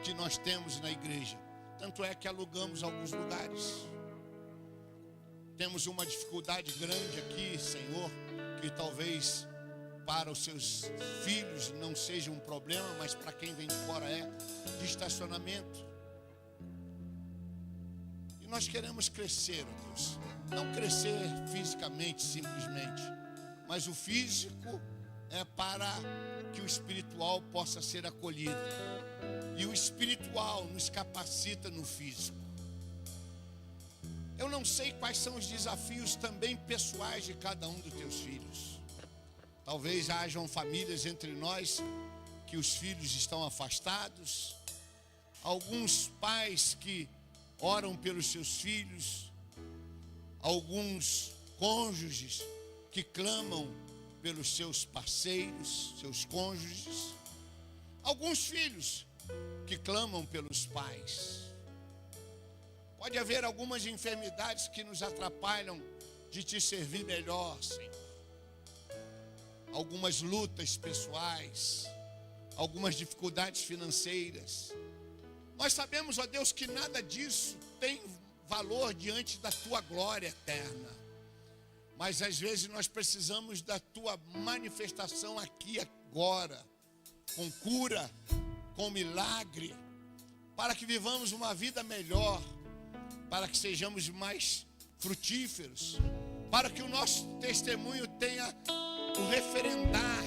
que nós temos na igreja. Tanto é que alugamos alguns lugares. Temos uma dificuldade grande aqui, Senhor, que talvez para os seus filhos não seja um problema, mas para quem vem de fora é, de estacionamento. E nós queremos crescer, ó Deus. Não crescer fisicamente, simplesmente, mas o físico é para que o espiritual possa ser acolhido. E o espiritual nos capacita no físico. Eu não sei quais são os desafios também pessoais de cada um dos teus filhos. Talvez hajam famílias entre nós que os filhos estão afastados. Alguns pais que oram pelos seus filhos. Alguns cônjuges que clamam pelos seus parceiros, seus cônjuges. Alguns filhos que clamam pelos pais. Pode haver algumas enfermidades que nos atrapalham de te servir melhor, Senhor. Algumas lutas pessoais, algumas dificuldades financeiras. Nós sabemos, ó Deus, que nada disso tem valor diante da tua glória eterna. Mas às vezes nós precisamos da tua manifestação aqui agora, com cura, com milagre, para que vivamos uma vida melhor, para que sejamos mais frutíferos, para que o nosso testemunho tenha o referendar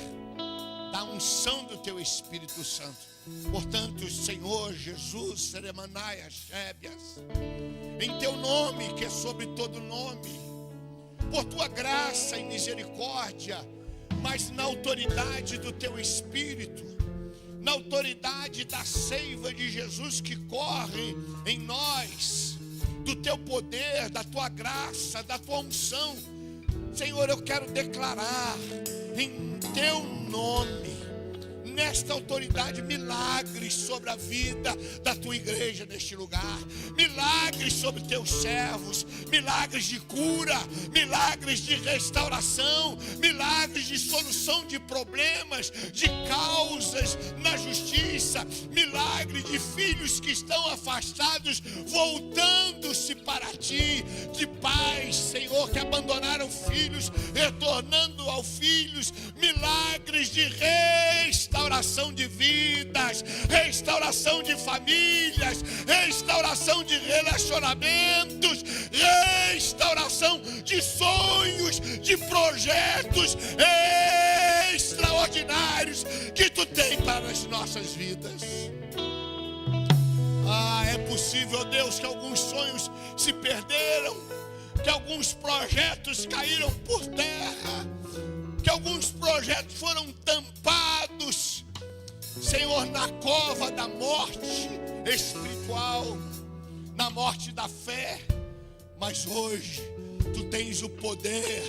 da unção do teu Espírito Santo. Portanto, Senhor Jesus, Seremanaias, Jébias, em teu nome, que é sobre todo nome, por tua graça e misericórdia, mas na autoridade do teu Espírito, na autoridade da seiva de Jesus que corre em nós, do teu poder, da tua graça, da tua unção, Senhor, eu quero declarar em teu nome, nesta autoridade, milagres sobre a vida da tua igreja neste lugar, milagres sobre teus servos, milagres de cura, milagres de restauração, milagres de solução de problemas, de causas na justiça, milagre de filhos que estão afastados, voltando-se para ti, de pais, Senhor, que abandonaram filhos, retornando aos filhos, milagres de restauração de vidas, restauração de famílias, restauração de relacionamentos, restauração de sonhos, de projetos extraordinários que tu tem para as nossas vidas. É possível, Deus, que alguns sonhos se perderam, que alguns projetos caíram por terra, que alguns projetos foram tampados, Senhor, na cova da morte espiritual, na morte da fé. Mas hoje tu tens o poder,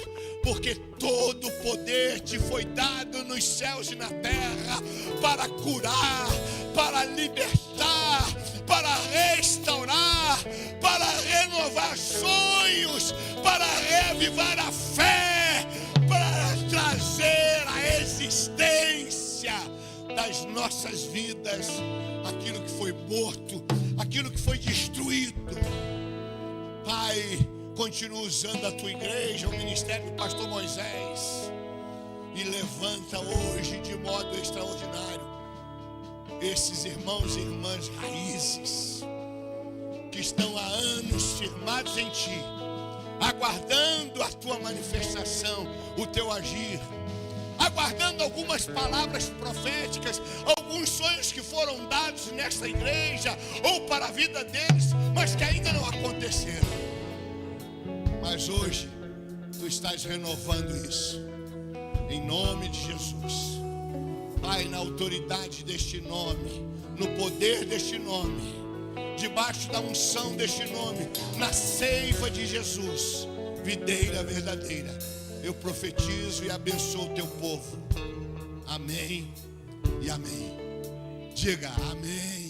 porque todo o poder te foi dado nos céus e na terra, para curar, para libertar, para restaurar, para renovar sonhos, para reavivar a fé, para trazer à existência das nossas vidas aquilo que foi morto, aquilo que foi destruído. Pai, continua usando a tua igreja, o ministério do pastor Moisés, e levanta hoje de modo extraordinário esses irmãos e irmãs raízes que estão há anos firmados em ti, aguardando a tua manifestação, o teu agir, aguardando algumas palavras proféticas, alguns sonhos que foram dados nesta igreja ou para a vida deles, mas que ainda não aconteceram. Mas hoje tu estás renovando isso, em nome de Jesus. Pai, na autoridade deste nome, no poder deste nome, debaixo da unção deste nome, na seiva de Jesus, videira verdadeira, eu profetizo e abençoo o teu povo. Amém e amém. Diga amém.